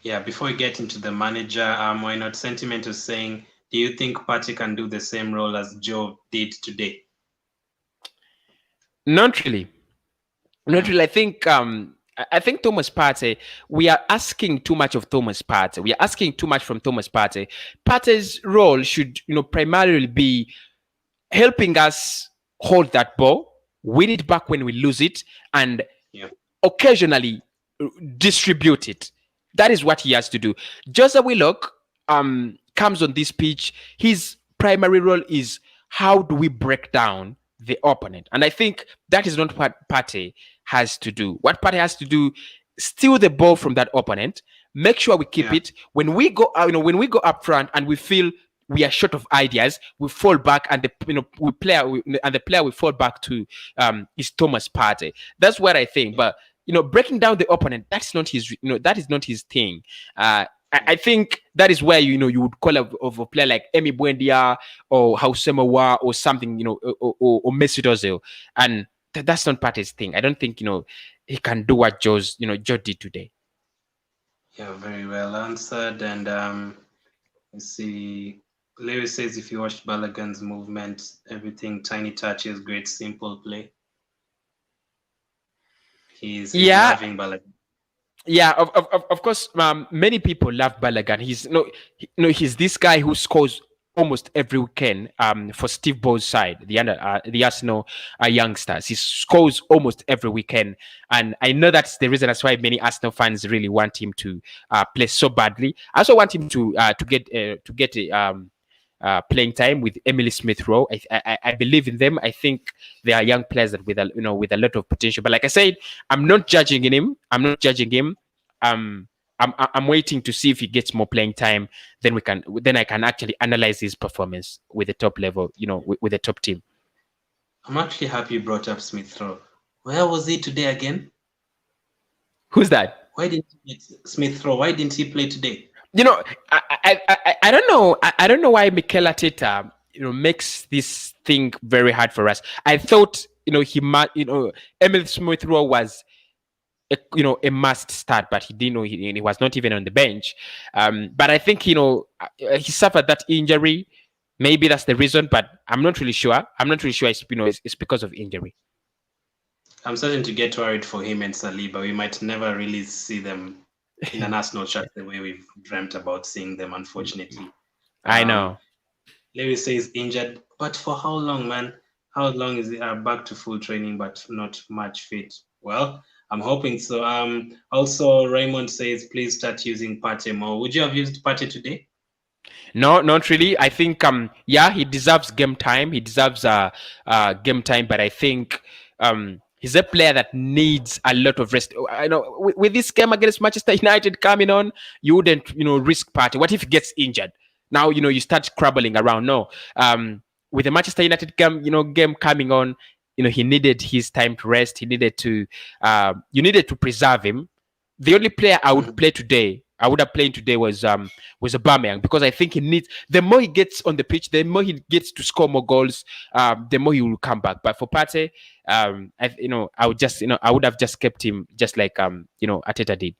Yeah, before we get into the manager, why not Sentiment is saying, do you think Partey can do the same role as Joe did today? Not really. I think Thomas Partey, we are asking too much of Thomas Partey. We are asking too much from Thomas Partey. Partey's role should, primarily be helping us hold that ball, win it back when we lose it, and occasionally distribute it. That is what he has to do. Jose Willock comes on this pitch. His primary role is how do we break down the opponent? And I think that is not what Partey has to do. What Partey has to do, steal the ball from that opponent, make sure we keep Yeah. it. When we go out, when we go up front and we feel we are short of ideas, we fall back, and the player we fall back to is Thomas Partey. That's what I think. But breaking down the opponent, that is not his thing. I think that is where you would call of a player like Emi Buendia or Hausemowa or something, or Mesut Ozil, and that's not Partey's thing. I don't think he can do what Joe did today. Yeah, very well answered. And let's see. Lewis says if you watched Balogun's movement, everything tiny touches, great simple play. He's Yeah, loving Balogun. yeah, of course, many people love Balogun. He's this guy who scores almost every weekend for Steve Ball's side, the Arsenal youngsters. He scores almost every weekend, and I know that's the reason. That's why many Arsenal fans really want him to play so badly. I also want him to get playing time with Emily Smith Rowe. I believe in them. I think they are young players that with a lot of potential. But like I said, I'm not judging him. I'm waiting to see if he gets more playing time. Then I can actually analyze his performance with the top level. With the top team. I'm actually happy you brought up Smith Rowe. Where was he today again? Who's that? Why didn't he get Smith Rowe? Why didn't he play today? I don't know. I don't know why Mikel Arteta makes this thing very hard for us. I thought Emil Smith Rowe was a must start, but he didn't know he was not even on the bench. But I think he suffered that injury. Maybe that's the reason, but I'm not really sure. It's because of injury. I'm starting to get worried for him and Saliba. We might never really see them in an Arsenal shirt the way we've dreamt about seeing them, unfortunately. I know. Lewis says injured, but for how long, man? How long is he back to full training, but not much fit? Well, I'm hoping so. Also, Raymond says, please start using Partey more. Would you have used Partey today? No, not really. I think he deserves game time. He deserves game time, but I think he's a player that needs a lot of rest. I know with this game against Manchester United coming on, you wouldn't risk Partey. What if he gets injured? Now you start crumbling around. No, with the Manchester United game coming on, he needed his time to rest. He needed to you needed to preserve him. The only player I would play today, I would have played today was Aubameyang, because I think he needs, the more he gets on the pitch, the more he gets to score more goals, the more he will come back. But for Partey, I would have just kept him, just like Arteta did.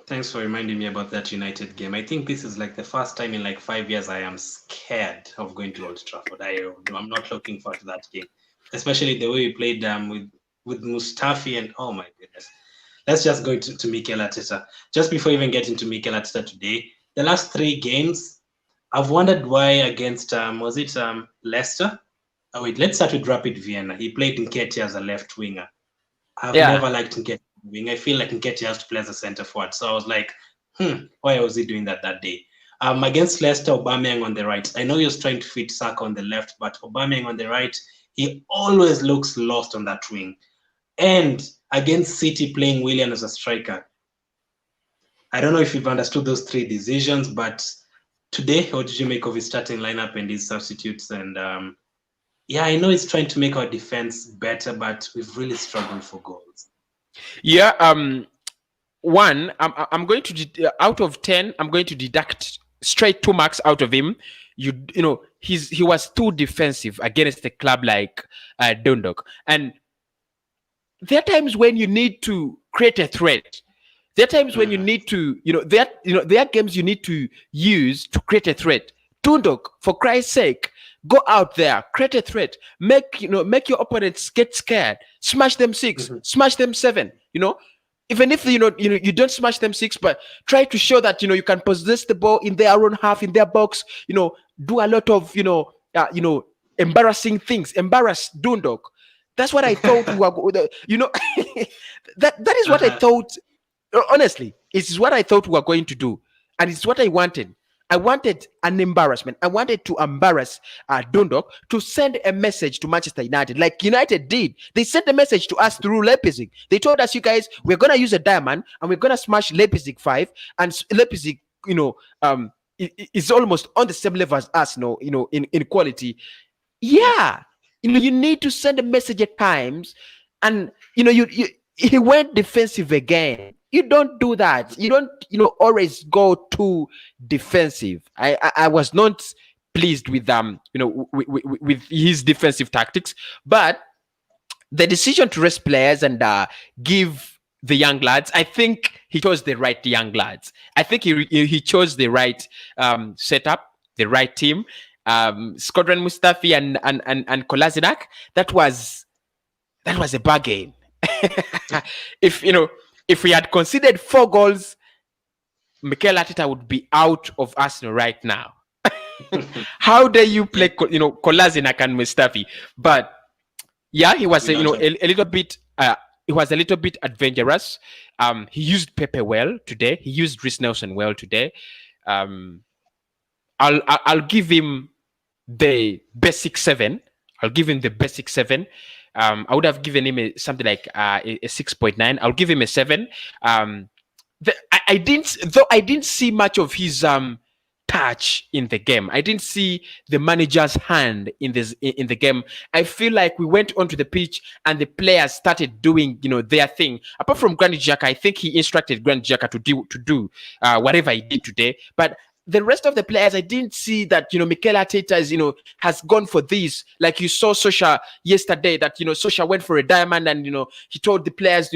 Thanks for reminding me about that United game. I think this is like the first time in like 5 years I am scared of going to Old Trafford. I'm not looking forward to that game, especially the way we played with Mustafi, and oh my goodness. Let's just go to Mikel Arteta. Just before even getting to Mikel Arteta today, the last 3 games, I've wondered why against, was it Leicester? Oh, wait, let's start with Rapid Vienna. He played Nketiah as a left winger. I've never liked Nketiah wing. I feel like Nketiah has to play as a centre forward. So I was like, why was he doing that day? Against Leicester, Aubameyang on the right. I know he was trying to fit Saka on the left, but Aubameyang on the right, he always looks lost on that wing. And against City, playing Willian as a striker. I don't know if you've understood those 3 decisions, but today, what did you make of his starting lineup and his substitutes? And I know he's trying to make our defense better, but we've really struggled for goals. Yeah. One, I'm going to out of 10, I'm going to deduct straight 2 marks out of him. He was too defensive against a club like Dundalk, and there are times when you need to create a threat. There are times when you need to, there are games you need to use to create a threat. Dundalk, for Christ's sake, go out there, create a threat, make your opponents get scared, smash them 6, smash them 7. Even if you don't smash them 6, but try to show that you can possess the ball in their own half, in their box. Do a lot of embarrassing things, embarrass Dundalk. That's what I thought we were, that is what I thought. Honestly, it's what I thought we were going to do, and it's what I wanted. I wanted an embarrassment. I wanted to embarrass Dundalk to send a message to Manchester United, like United did. They sent a message to us through Leipzig. They told us, you guys, we're gonna use a diamond and we're gonna smash Leipzig 5, and Leipzig, is almost on the same level as us, in quality. Yeah, you need to send a message at times, and he went defensive again. You don't do that. You don't always go too defensive. I was not pleased with with his defensive tactics, but the decision to rest players and give the young lads, I think he chose the right young lads. I think he chose the right setup, the right team. Squadron Mustafi and Kolasinac. That was a bargain. If we had conceded 4 goals, Mikel Arteta would be out of Arsenal right now. How dare you play, Kolasinac and Mustafi? But yeah, he was a little bit. He was a little bit adventurous. He used Pepe well today. He used Reece Nelson well today. I'll give him the basic 7. I'll give him the basic 7. I would have given him something like a 6.9. I'll give him a 7. I didn't see much of his touch in the game. I didn't see the manager's hand in the game. I feel like we went onto the pitch and the players started doing their thing. Apart from Granit Xhaka, I think he instructed Granit Xhaka to do whatever he did today. But the rest of the players, I didn't see that, Mikel Arteta has gone for this. Like you saw Sosha yesterday, that, Sosha went for a diamond and, he told the players,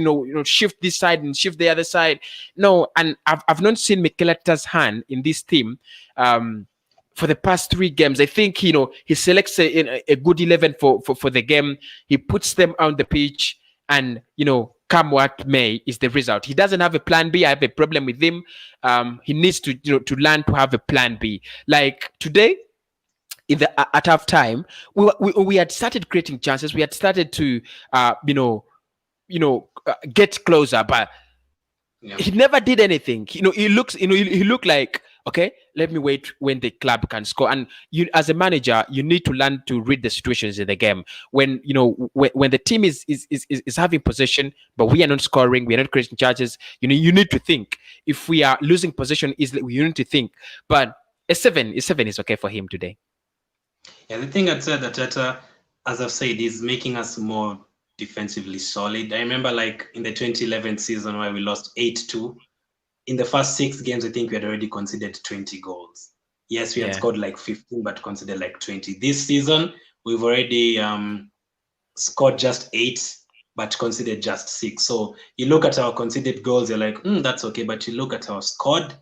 shift this side and shift the other side. No, and I've not seen Mikel Arteta's hand in this team for the past 3 games. I think, he selects a good 11 for the game. He puts them on the pitch and, come what may is the result. He doesn't have a plan B. I have a problem with him. He needs to learn to have a plan B. Like today, at half time, we had started creating chances. We had started to get closer, but he never did anything. He looked like, okay, let me wait when the club can score. And you, as a manager, you need to learn to read the situations in the game. When when the team is having possession, but we are not scoring, we are not creating chances. You need to think. If we are losing possession easily, you need to think. But a 7 is okay for him today. Yeah, the thing I'd say that Arteta, as I've said, is making us more defensively solid. I remember like in the 2011 season where we lost 8-2. In the first 6 games, I think we had already conceded 20 goals. Yes, we had scored like 15, but conceded like 20. This season, we've already scored just 8, but conceded just 6. So you look at our conceded goals, you're like, that's okay. But you look at our scored,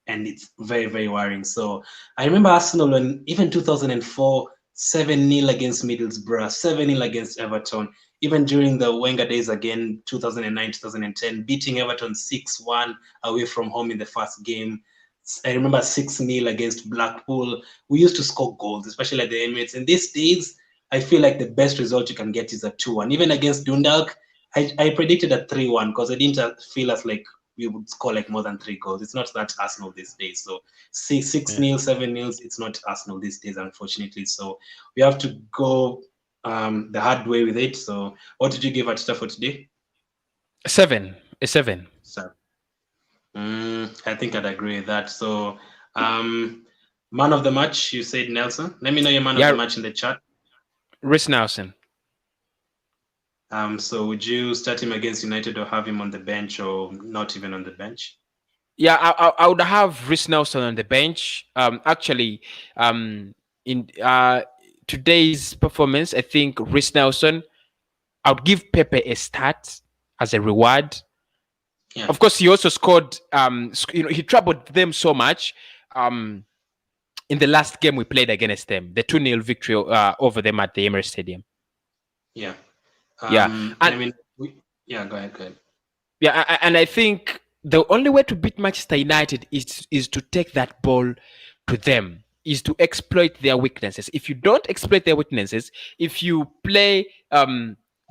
and it's very, very worrying. So I remember Arsenal when even 2004, 7-0 against Middlesbrough, 7-0 against Everton. Even during the Wenger days again, 2009, 2010, beating Everton 6-1 away from home in the first game. I remember 6-0 against Blackpool. We used to score goals, especially at the Emirates. And these days, I feel like the best result you can get is a 2-1. Even against Dundalk, I predicted a 3-1 because I didn't feel as like we would score like more than 3 goals. It's not that Arsenal these days. So 6-0, 7-0, it's not Arsenal these days, unfortunately. So we have to go the hard way with it. So what did you give Arteta for today? A 7. So, I think I'd agree with that. So man of the match, you said Nelson. Let me know your man of the match in the chat. Reece Nelson. So would you start him against United or have him on the bench or not even on the bench? Yeah, I would have Reece Nelson on the bench. Actually, in today's performance, I think Reece Nelson, I would give Pepe a start as a reward. Yeah. Of course, he also scored. He troubled them so much. In the last game we played against them, the 2-0 victory over them at the Emirates Stadium. Yeah. And I mean, go ahead. Yeah, and I think the only way to beat Manchester United is to take that ball to them, is to exploit their weaknesses. If you don't exploit their weaknesses, if you play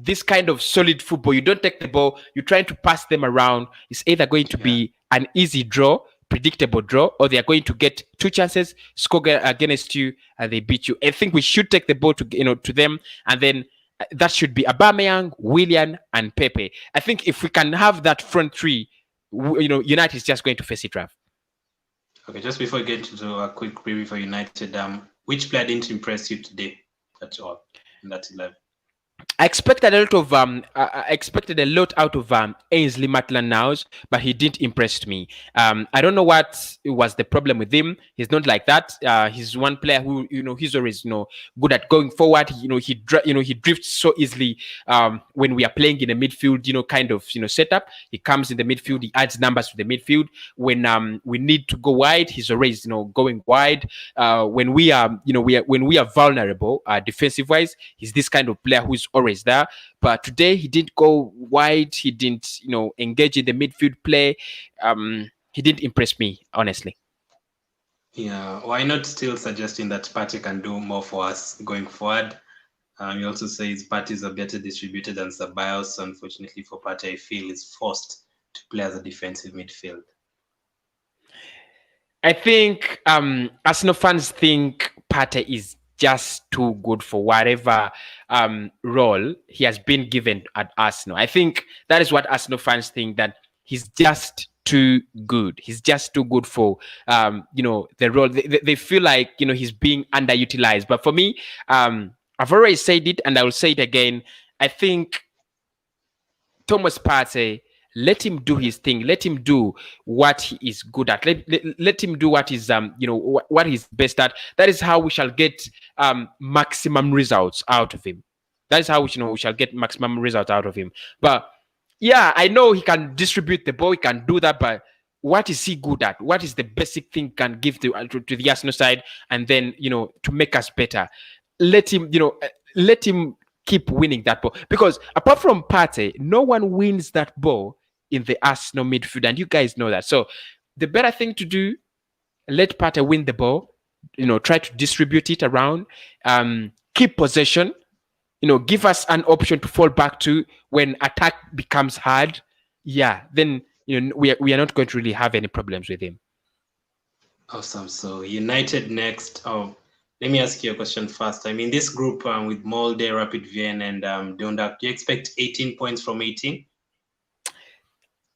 this kind of solid football, you don't take the ball, you're trying to pass them around, it's either going to be an easy draw predictable draw, or they are going to get two chances, score against you, and they beat you. I think we should take the ball to them, and then that should be Aubameyang, Willian, and Pepe. I think if we can have that front three, United is just going to face it rough. Okay, just before we get into a quick preview for United, which player didn't impress you today at all in that 11? I expected a lot out of Ainsley Maitland-Niles, but he didn't impress me. I don't know what was the problem with him. He's not like that. He's one player who he's always good at going forward. He drifts so easily when we are playing in a midfield kind of setup. He comes in the midfield. He adds numbers to the midfield. When we need to go wide, he's always going wide. When we are vulnerable defensive wise, he's this kind of player who is always there. But today he didn't go wide. He didn't engage in the midfield play. He didn't impress me, honestly. Yeah, why not still suggesting that Partey can do more for us going forward? He also says Partey is a better distributor than Ceballos. Unfortunately for Partey, I feel is forced to play as a defensive midfield. I think Arsenal fans think Partey is just too good for whatever role he has been given at Arsenal. I think that is what Arsenal fans think, that he's just too good. He's just too good for the role. They feel like he's being underutilized. But for me, I've already said it and I will say it again. I think Thomas Partey, let him do his thing. Let him do what he is good at. Let him do what is what he's best at. That is how we shall get maximum results out of him. That is how we shall get maximum results out of him. But yeah, I know he can distribute the ball. He can do that. But what is he good at? What is the basic thing he can give to the Arsenal side, and then to make us better? Let him keep winning that ball, because apart from Partey, no one wins that ball in the Arsenal midfield, and you guys know that. So the better thing to do, let Partey win the ball, try to distribute it around, keep possession, give us an option to fall back to when attack becomes hard. Yeah, then we are not going to really have any problems with him. Awesome. So United next. Let me ask you a question first. I mean, this group with Molde, Rapid Vienna, and Dundalk, do you expect 18 points from 18?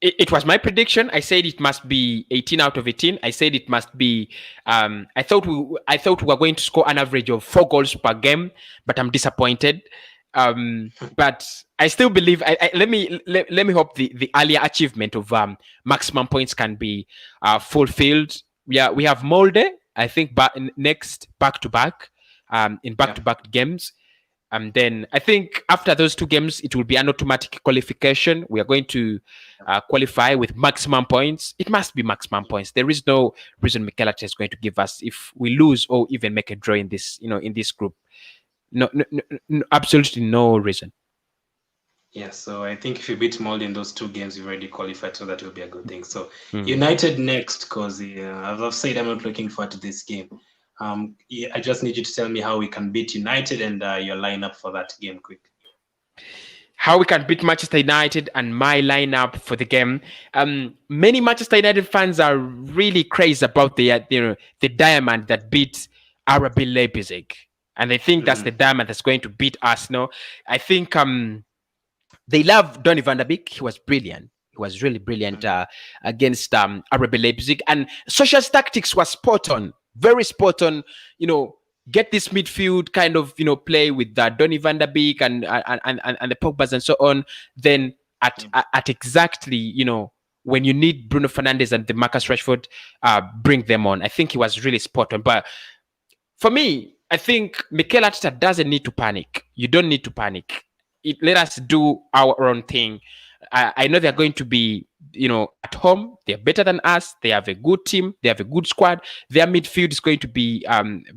It was my prediction. I said it must be 18 out of 18. I said it must be. I thought we were going to score an average of 4 goals per game, but I'm disappointed. But I still believe. Let me hope the earlier achievement of maximum points can be fulfilled. We have Molde, I think, next back to back in back to back games. And then I think after those 2 games, it will be an automatic qualification. We are going to qualify with maximum points. It must be maximum points. There is no reason Nketiah is going to give us if we lose or even make a draw in this, in this group. No, absolutely no reason. Yeah, so I think if you beat Molde in those 2 games, you've already qualified, so that will be a good thing. So United next, because as I've said, I'm not looking forward to this game. I just need you to tell me how we can beat United and your lineup for that game quick. How we can beat Manchester United and my lineup for the game. Many Manchester United fans are really crazy about the diamond that beat RB Leipzig, and they think that's the diamond that's going to beat Arsenal. I think they love Donny van der Beek. He was brilliant. He was really brilliant against RB Leipzig, and Solskjaer's tactics was spot on. Very spot on, get this midfield kind of, play with Donny van der Beek and the Pogbas and so on. Then at exactly, when you need Bruno Fernandes and the Marcus Rashford, bring them on. I think he was really spot on. But for me, I think Mikel Arteta doesn't need to panic. You don't need to panic. Let us do our own thing. I know they're going to be, at home. They're better than us. They have a good team. They have a good squad. Their midfield is going to be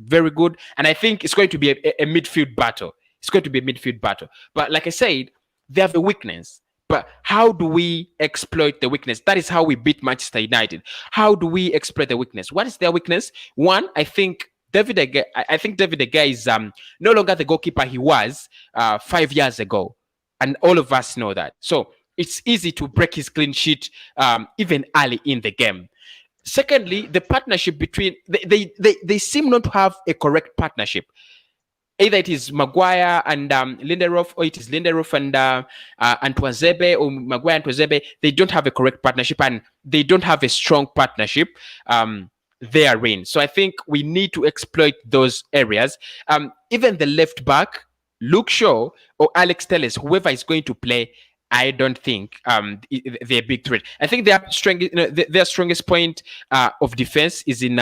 very good. And I think it's going to be a midfield battle. It's going to be a midfield battle. But like I said, they have a weakness. But how do we exploit the weakness? That is how we beat Manchester United. How do we exploit the weakness? What is their weakness? One, I think David De Gea is no longer the goalkeeper he was 5 years ago. And all of us know that. So it's easy to break his clean sheet even early in the game. Secondly, the partnership between they seem not to have a correct partnership. Either it is Maguire and Lindelof, or it is Lindelof and Twazebe, or Maguire and Twazebe. They don't have a correct partnership, and they don't have a strong partnership therein. So I think we need to exploit those areas. Even the left back, Luke Shaw or Alex Telles, whoever is going to play, I don't think they're a big threat. I think their strongest point of defense is in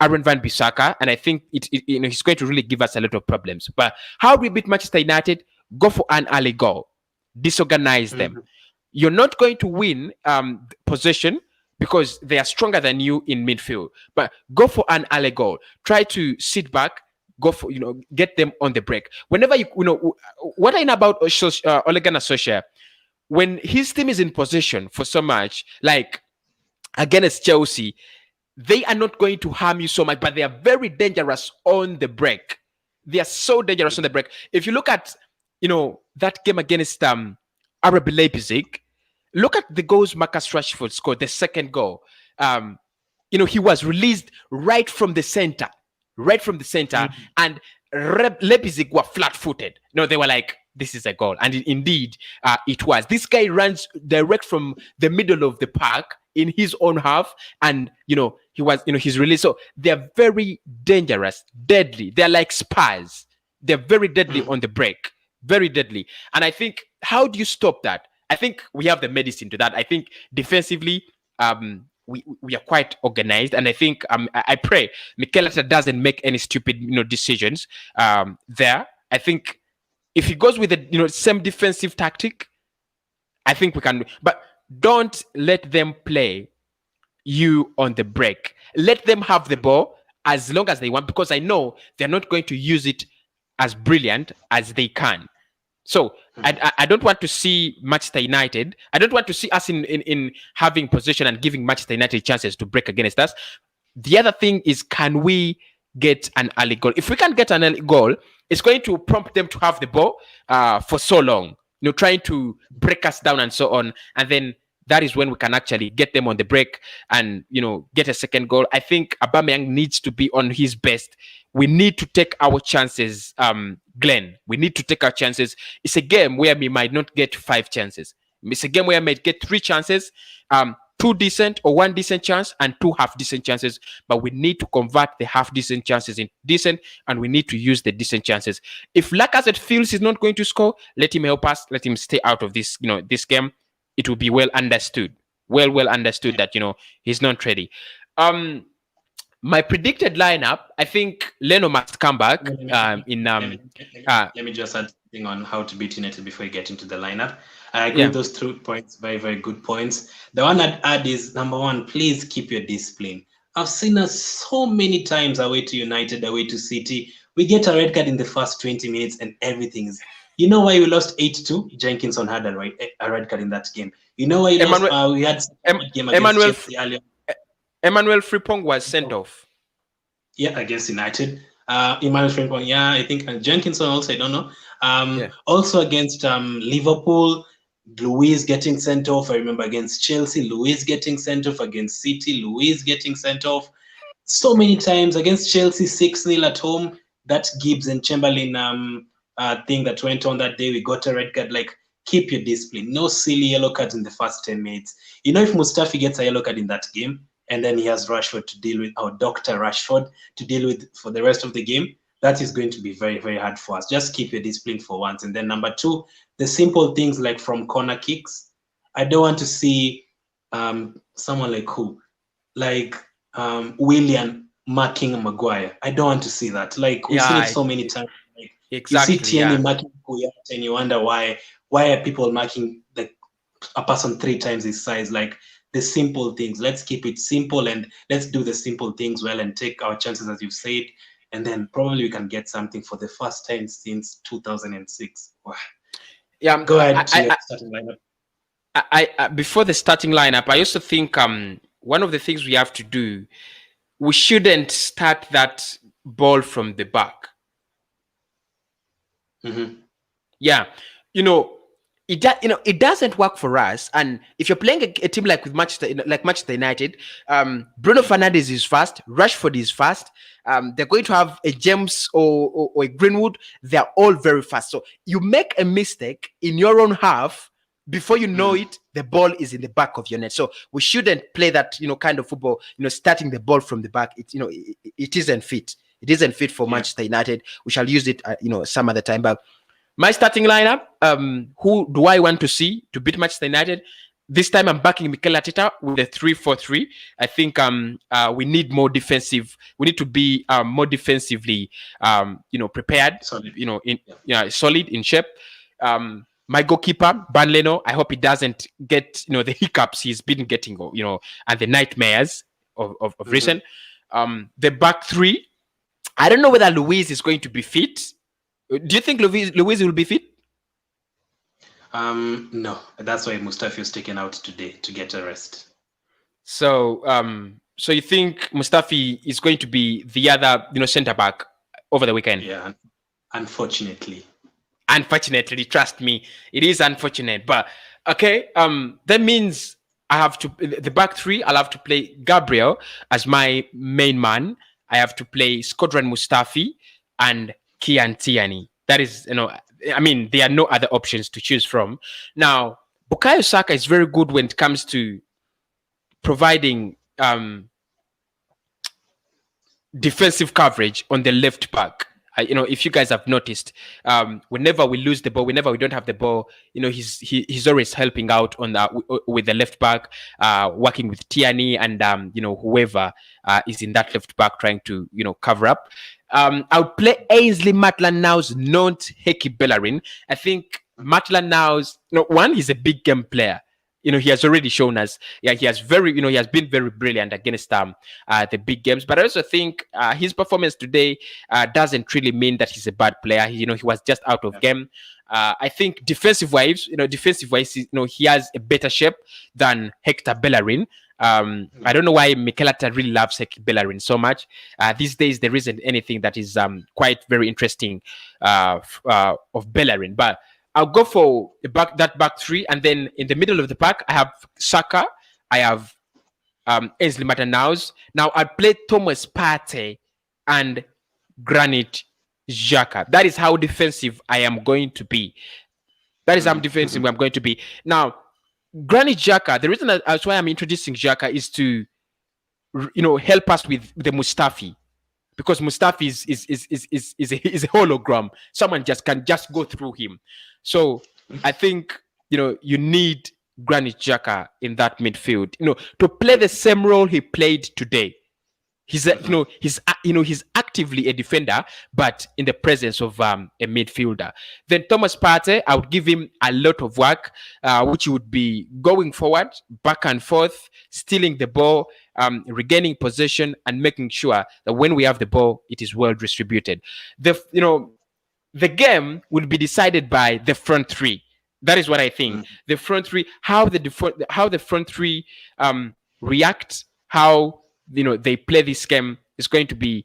Aaron Van Bissaka, and I think he's going to really give us a lot of problems. But how we beat Manchester United? Go for an early goal, disorganize them. You're not going to win possession because they are stronger than you in midfield. But go for an early goal. Try to sit back. Go for get them on the break. Whenever what I know about Ole Gunnar Solskjaer, when his team is in possession for so much, like against Chelsea, they are not going to harm you so much, but they are very dangerous on the break. They are so dangerous on the break. If you look at, that game against RB Leipzig, look at the goals Marcus Rashford scored, the second goal. He was released right from the center, and Leipzig were flat-footed. They were like, this is a goal. And indeed, it was. This guy runs direct from the middle of the park in his own half, and he's released. So they're very dangerous, deadly. They're like spies. They're very deadly on the break, very deadly. And I think, how do you stop that? I think we have the medicine to that. I think defensively, we are quite organized, and I think I pray Mikel Arteta doesn't make any stupid decisions there. I think if he goes with the same defensive tactic, I think we can. But don't let them play you on the break. Let them have the ball as long as they want, because I know they're not going to use it as brilliant as they can. So I don't want to see Manchester United. I don't want to see us in having possession and giving Manchester United chances to break against us. The other thing is, can we get an early goal? If we can get an early goal, it's going to prompt them to have the ball for so long, trying to break us down and so on. And then that is when we can actually get them on the break and, get a second goal. I think Aubameyang needs to be on his best. We need to take our chances, Glenn. We need to take our chances. It's a game where we might not get 5 chances. It's a game where we might get 3 chances, 2 decent or 1 decent chance and 2 half-decent chances. But we need to convert the half-decent chances into decent, and we need to use the decent chances. If Lacazette feels he's not going to score, let him help us. Let him stay out of this, this game. It will be well understood. Well understood that, he's not ready. My predicted lineup, I think Leno must come back. Let me just add something on how to beat United before you get into the lineup. I agree with those 2 points, very, very good points. The one I'd add is, number 1, please keep your discipline. I've seen us so many times away to United, away to City. We get a red card in the first 20 minutes and everything is... You know why we lost 8-2? Jenkinson had a red card in that game. You know why we had a game against Chelsea earlier? Emmanuel Frimpong was sent off. Yeah, against United. Emmanuel Frimpong, yeah, I think. And Jenkinson also, I don't know. Also against Liverpool, Luiz getting sent off. I remember against Chelsea, Luiz getting sent off. Against City, Luiz getting sent off. So many times. Against Chelsea, 6-0 at home. That Gibbs and Chamberlain thing that went on that day, we got a red card. Like, keep your discipline. No silly yellow cards in the first 10 minutes. If Mustafi gets a yellow card in that game, and then he has Rashford to deal with, our Dr. Rashford to deal with for the rest of the game, that is going to be very, very hard for us. Just keep your discipline for once. And then number 2, the simple things like from corner kicks. I don't want to see someone like who? Like Willian marking Maguire. I don't want to see that. Like, we've seen it so many times. Like, exactly, you see Tierney marking Kuyat and you wonder why are people marking like a person 3 times his size? Like, the simple things. Let's keep it simple and let's do the simple things well and take our chances, as you said, and then probably we can get something for the first time since 2006. Wow. Yeah, go ahead to your starting lineup. I before the starting lineup, I also think one of the things we have to do, we shouldn't start that ball from the back. Mm-hmm. Yeah, it doesn't work for us. And if you're playing a team like with Manchester United, Bruno Fernandes is fast, Rashford is fast. They're going to have a James or a Greenwood. They're all very fast. So you make a mistake in your own half, before you know it, the ball is in the back of your net. So we shouldn't play that kind of football. Starting the ball from the back. It isn't fit. It isn't fit for Manchester United. We shall use it, some other time. But my starting lineup, who do I want to see to beat Manchester United? This time I'm backing Mikel Arteta with a 3-4-3. I think we need more defensive. We need to be more defensively, prepared. Solid. Solid in shape. My goalkeeper, Ban Leno, I hope he doesn't get the hiccups he's been getting, and the nightmares of recent. The back three, I don't know whether Luiz is going to be fit. Do you think Luiz will be fit? No, that's why Mustafi was taken out today to get a rest. So you think Mustafi is going to be the other centre back over the weekend? Yeah, unfortunately. Unfortunately, trust me, it is unfortunate. But okay, that means I have to the back three. I'll have to play Gabriel as my main man. I have to play Skodran Mustafi and Kian Tierney. That is, there are no other options to choose from. Now, Bukayo Saka is very good when it comes to providing defensive coverage on the left back. If you guys have noticed, whenever we lose the ball, whenever we don't have the ball, he's always helping out on with the left back, working with Tierney and whoever is in that left back trying to cover up. I would play Ainsley Maitland-Niles, not Heki Bellerin. I think Maitland-Niles, one, he's a big game player. He has already shown us. Yeah, he has been very brilliant against the big games. But I also think his performance today doesn't really mean that he's a bad player. He was just out of game. I think defensive-wise, he has a better shape than Hector Bellerin. I don't know why Mikel Arteta really loves Hector Bellerin so much. These days, there isn't anything that is quite very interesting of Bellerin, but I'll go for that back three, and then in the middle of the pack, I have Saka, I have Ainsley Maitland-Niles. Now I'll play Thomas Partey and Granit Xhaka. That is how defensive I am going to be. That is how defensive I'm going to be. Now, Granit Xhaka, the reason that's why I'm introducing Xhaka is to help us with the Mustafi. Because Mustafi is a hologram. Someone can just go through him. So I think you need Granit Xhaka in that midfield. To play the same role he played today. He's actively a defender, but in the presence of a midfielder. Then Thomas Partey, I would give him a lot of work, which would be going forward, back and forth, stealing the ball, regaining possession, and making sure that when we have the ball, it is well distributed. The game will be decided by the front three. That is what I think. The front three, how the front three react, how they play this game is going to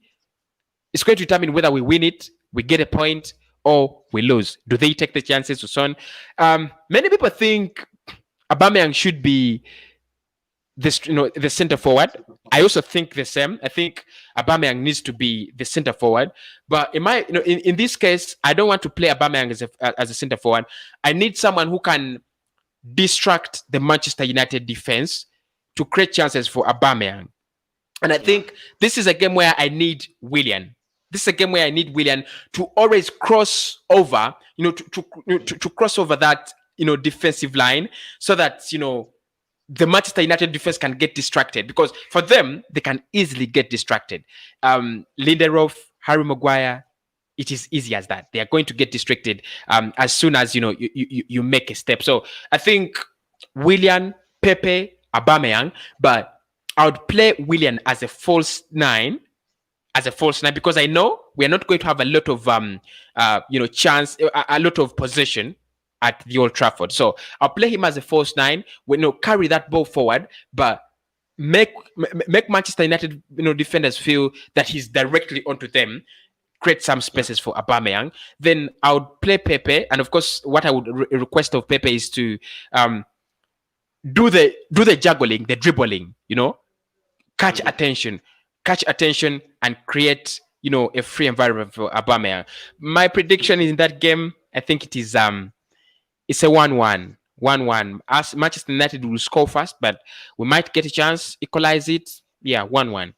determine whether we win it, we get a point, or we lose. Do they take the chances or so on? Many people think Aubameyang should be the center forward. I also think the same. I think Aubameyang needs to be the center forward. But in this case, I don't want to play Aubameyang as a center forward. I need someone who can distract the Manchester United defense to create chances for Aubameyang. And I think this is a game where I need Willian. This is a game where I need Willian to always cross over, to cross over that, defensive line, so that, the Manchester United defense can get distracted, because for them, they can easily get distracted. Lindelof, Harry Maguire, it is easy as that. They are going to get distracted as soon as, you make a step. So I think Willian, Pepe, Aubameyang, but I would play Willian as a false nine, because I know we are not going to have a lot of chance, a lot of possession at the Old Trafford. So I'll play him as a false nine. Carry that ball forward, but make Manchester United defenders feel that he's directly onto them. create some Yeah. spaces for Aubameyang. Then I would play Pepe, and of course, what I would request of Pepe is to um, do the juggling, the dribbling, catch Mhm. attention, catch attention, and create a free environment for Aubameyang. My prediction in that game, I think it's a 1-1. 1-1. As Manchester United will score first, but we might get a chance, equalize it. Yeah, 1-1.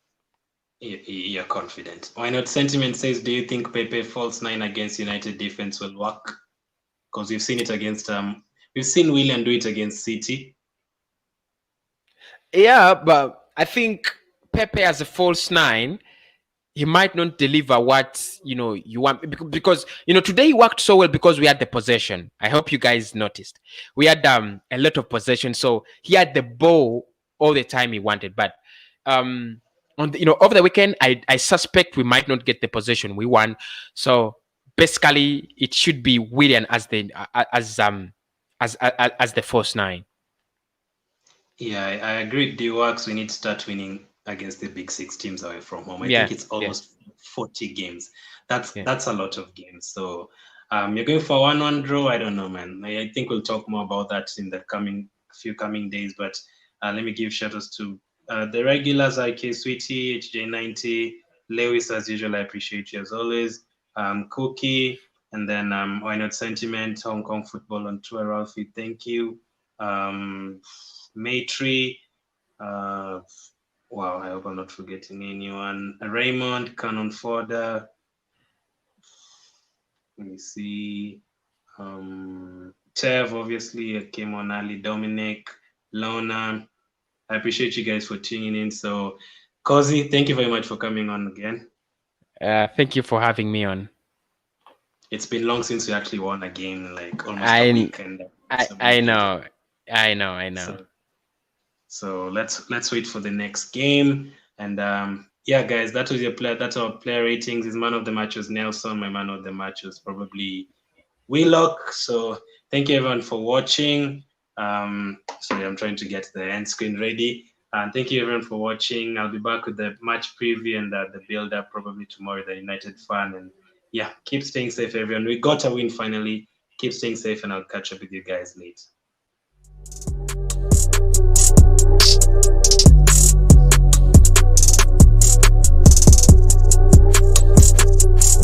You're confident. Why not? Sentiment says, do you think Pepe false nine against United defense will work? Because we've seen it against we've seen Willian do it against City. Yeah, but I think Pepe as a false nine, he might not deliver what you want, because today he worked so well because we had the possession. I hope you guys noticed we had a lot of possession, so he had the ball all the time he wanted. But on over the weekend, I suspect we might not get the possession we want. So basically, it should be Willian as the as the false nine. Yeah, I agree. The works. We need to start winning against the big six teams away from home. I think Yeah, it's yeah, almost 40 games. That's yeah. that's a lot of games. So you're going for 1-1 draw. I don't know, man. I think we'll talk more about that in the coming days. But let me give shout outs to the regulars: IK Sweetie, HJ90, Lewis, as usual. I appreciate you as always. Cookie, and then Why Not Sentiment, Hong Kong Football on tour. Ralphie, thank you. Matri, uh, wow, I hope I'm not forgetting anyone. Raymond, Canon Forder, let me see. Tev, obviously, came on early. Dominic, Lona, I appreciate you guys for tuning in. So, Kozi, thank you very much for coming on again. Thank you for having me on. It's been long since we actually won a game, like almost a I week, and I it's a I big deal. know, I know. So let's wait for the next game. And yeah, guys, that was your player. That's our player ratings. His man of the match was Nelson. My man of the match was probably Willock. So thank you everyone for watching. Sorry, I'm trying to get the end screen ready. And thank you everyone for watching. I'll be back with the match preview and the build up probably tomorrow. The United fan, and yeah, keep staying safe, everyone. We got a win finally. Keep staying safe, and I'll catch up with you guys later.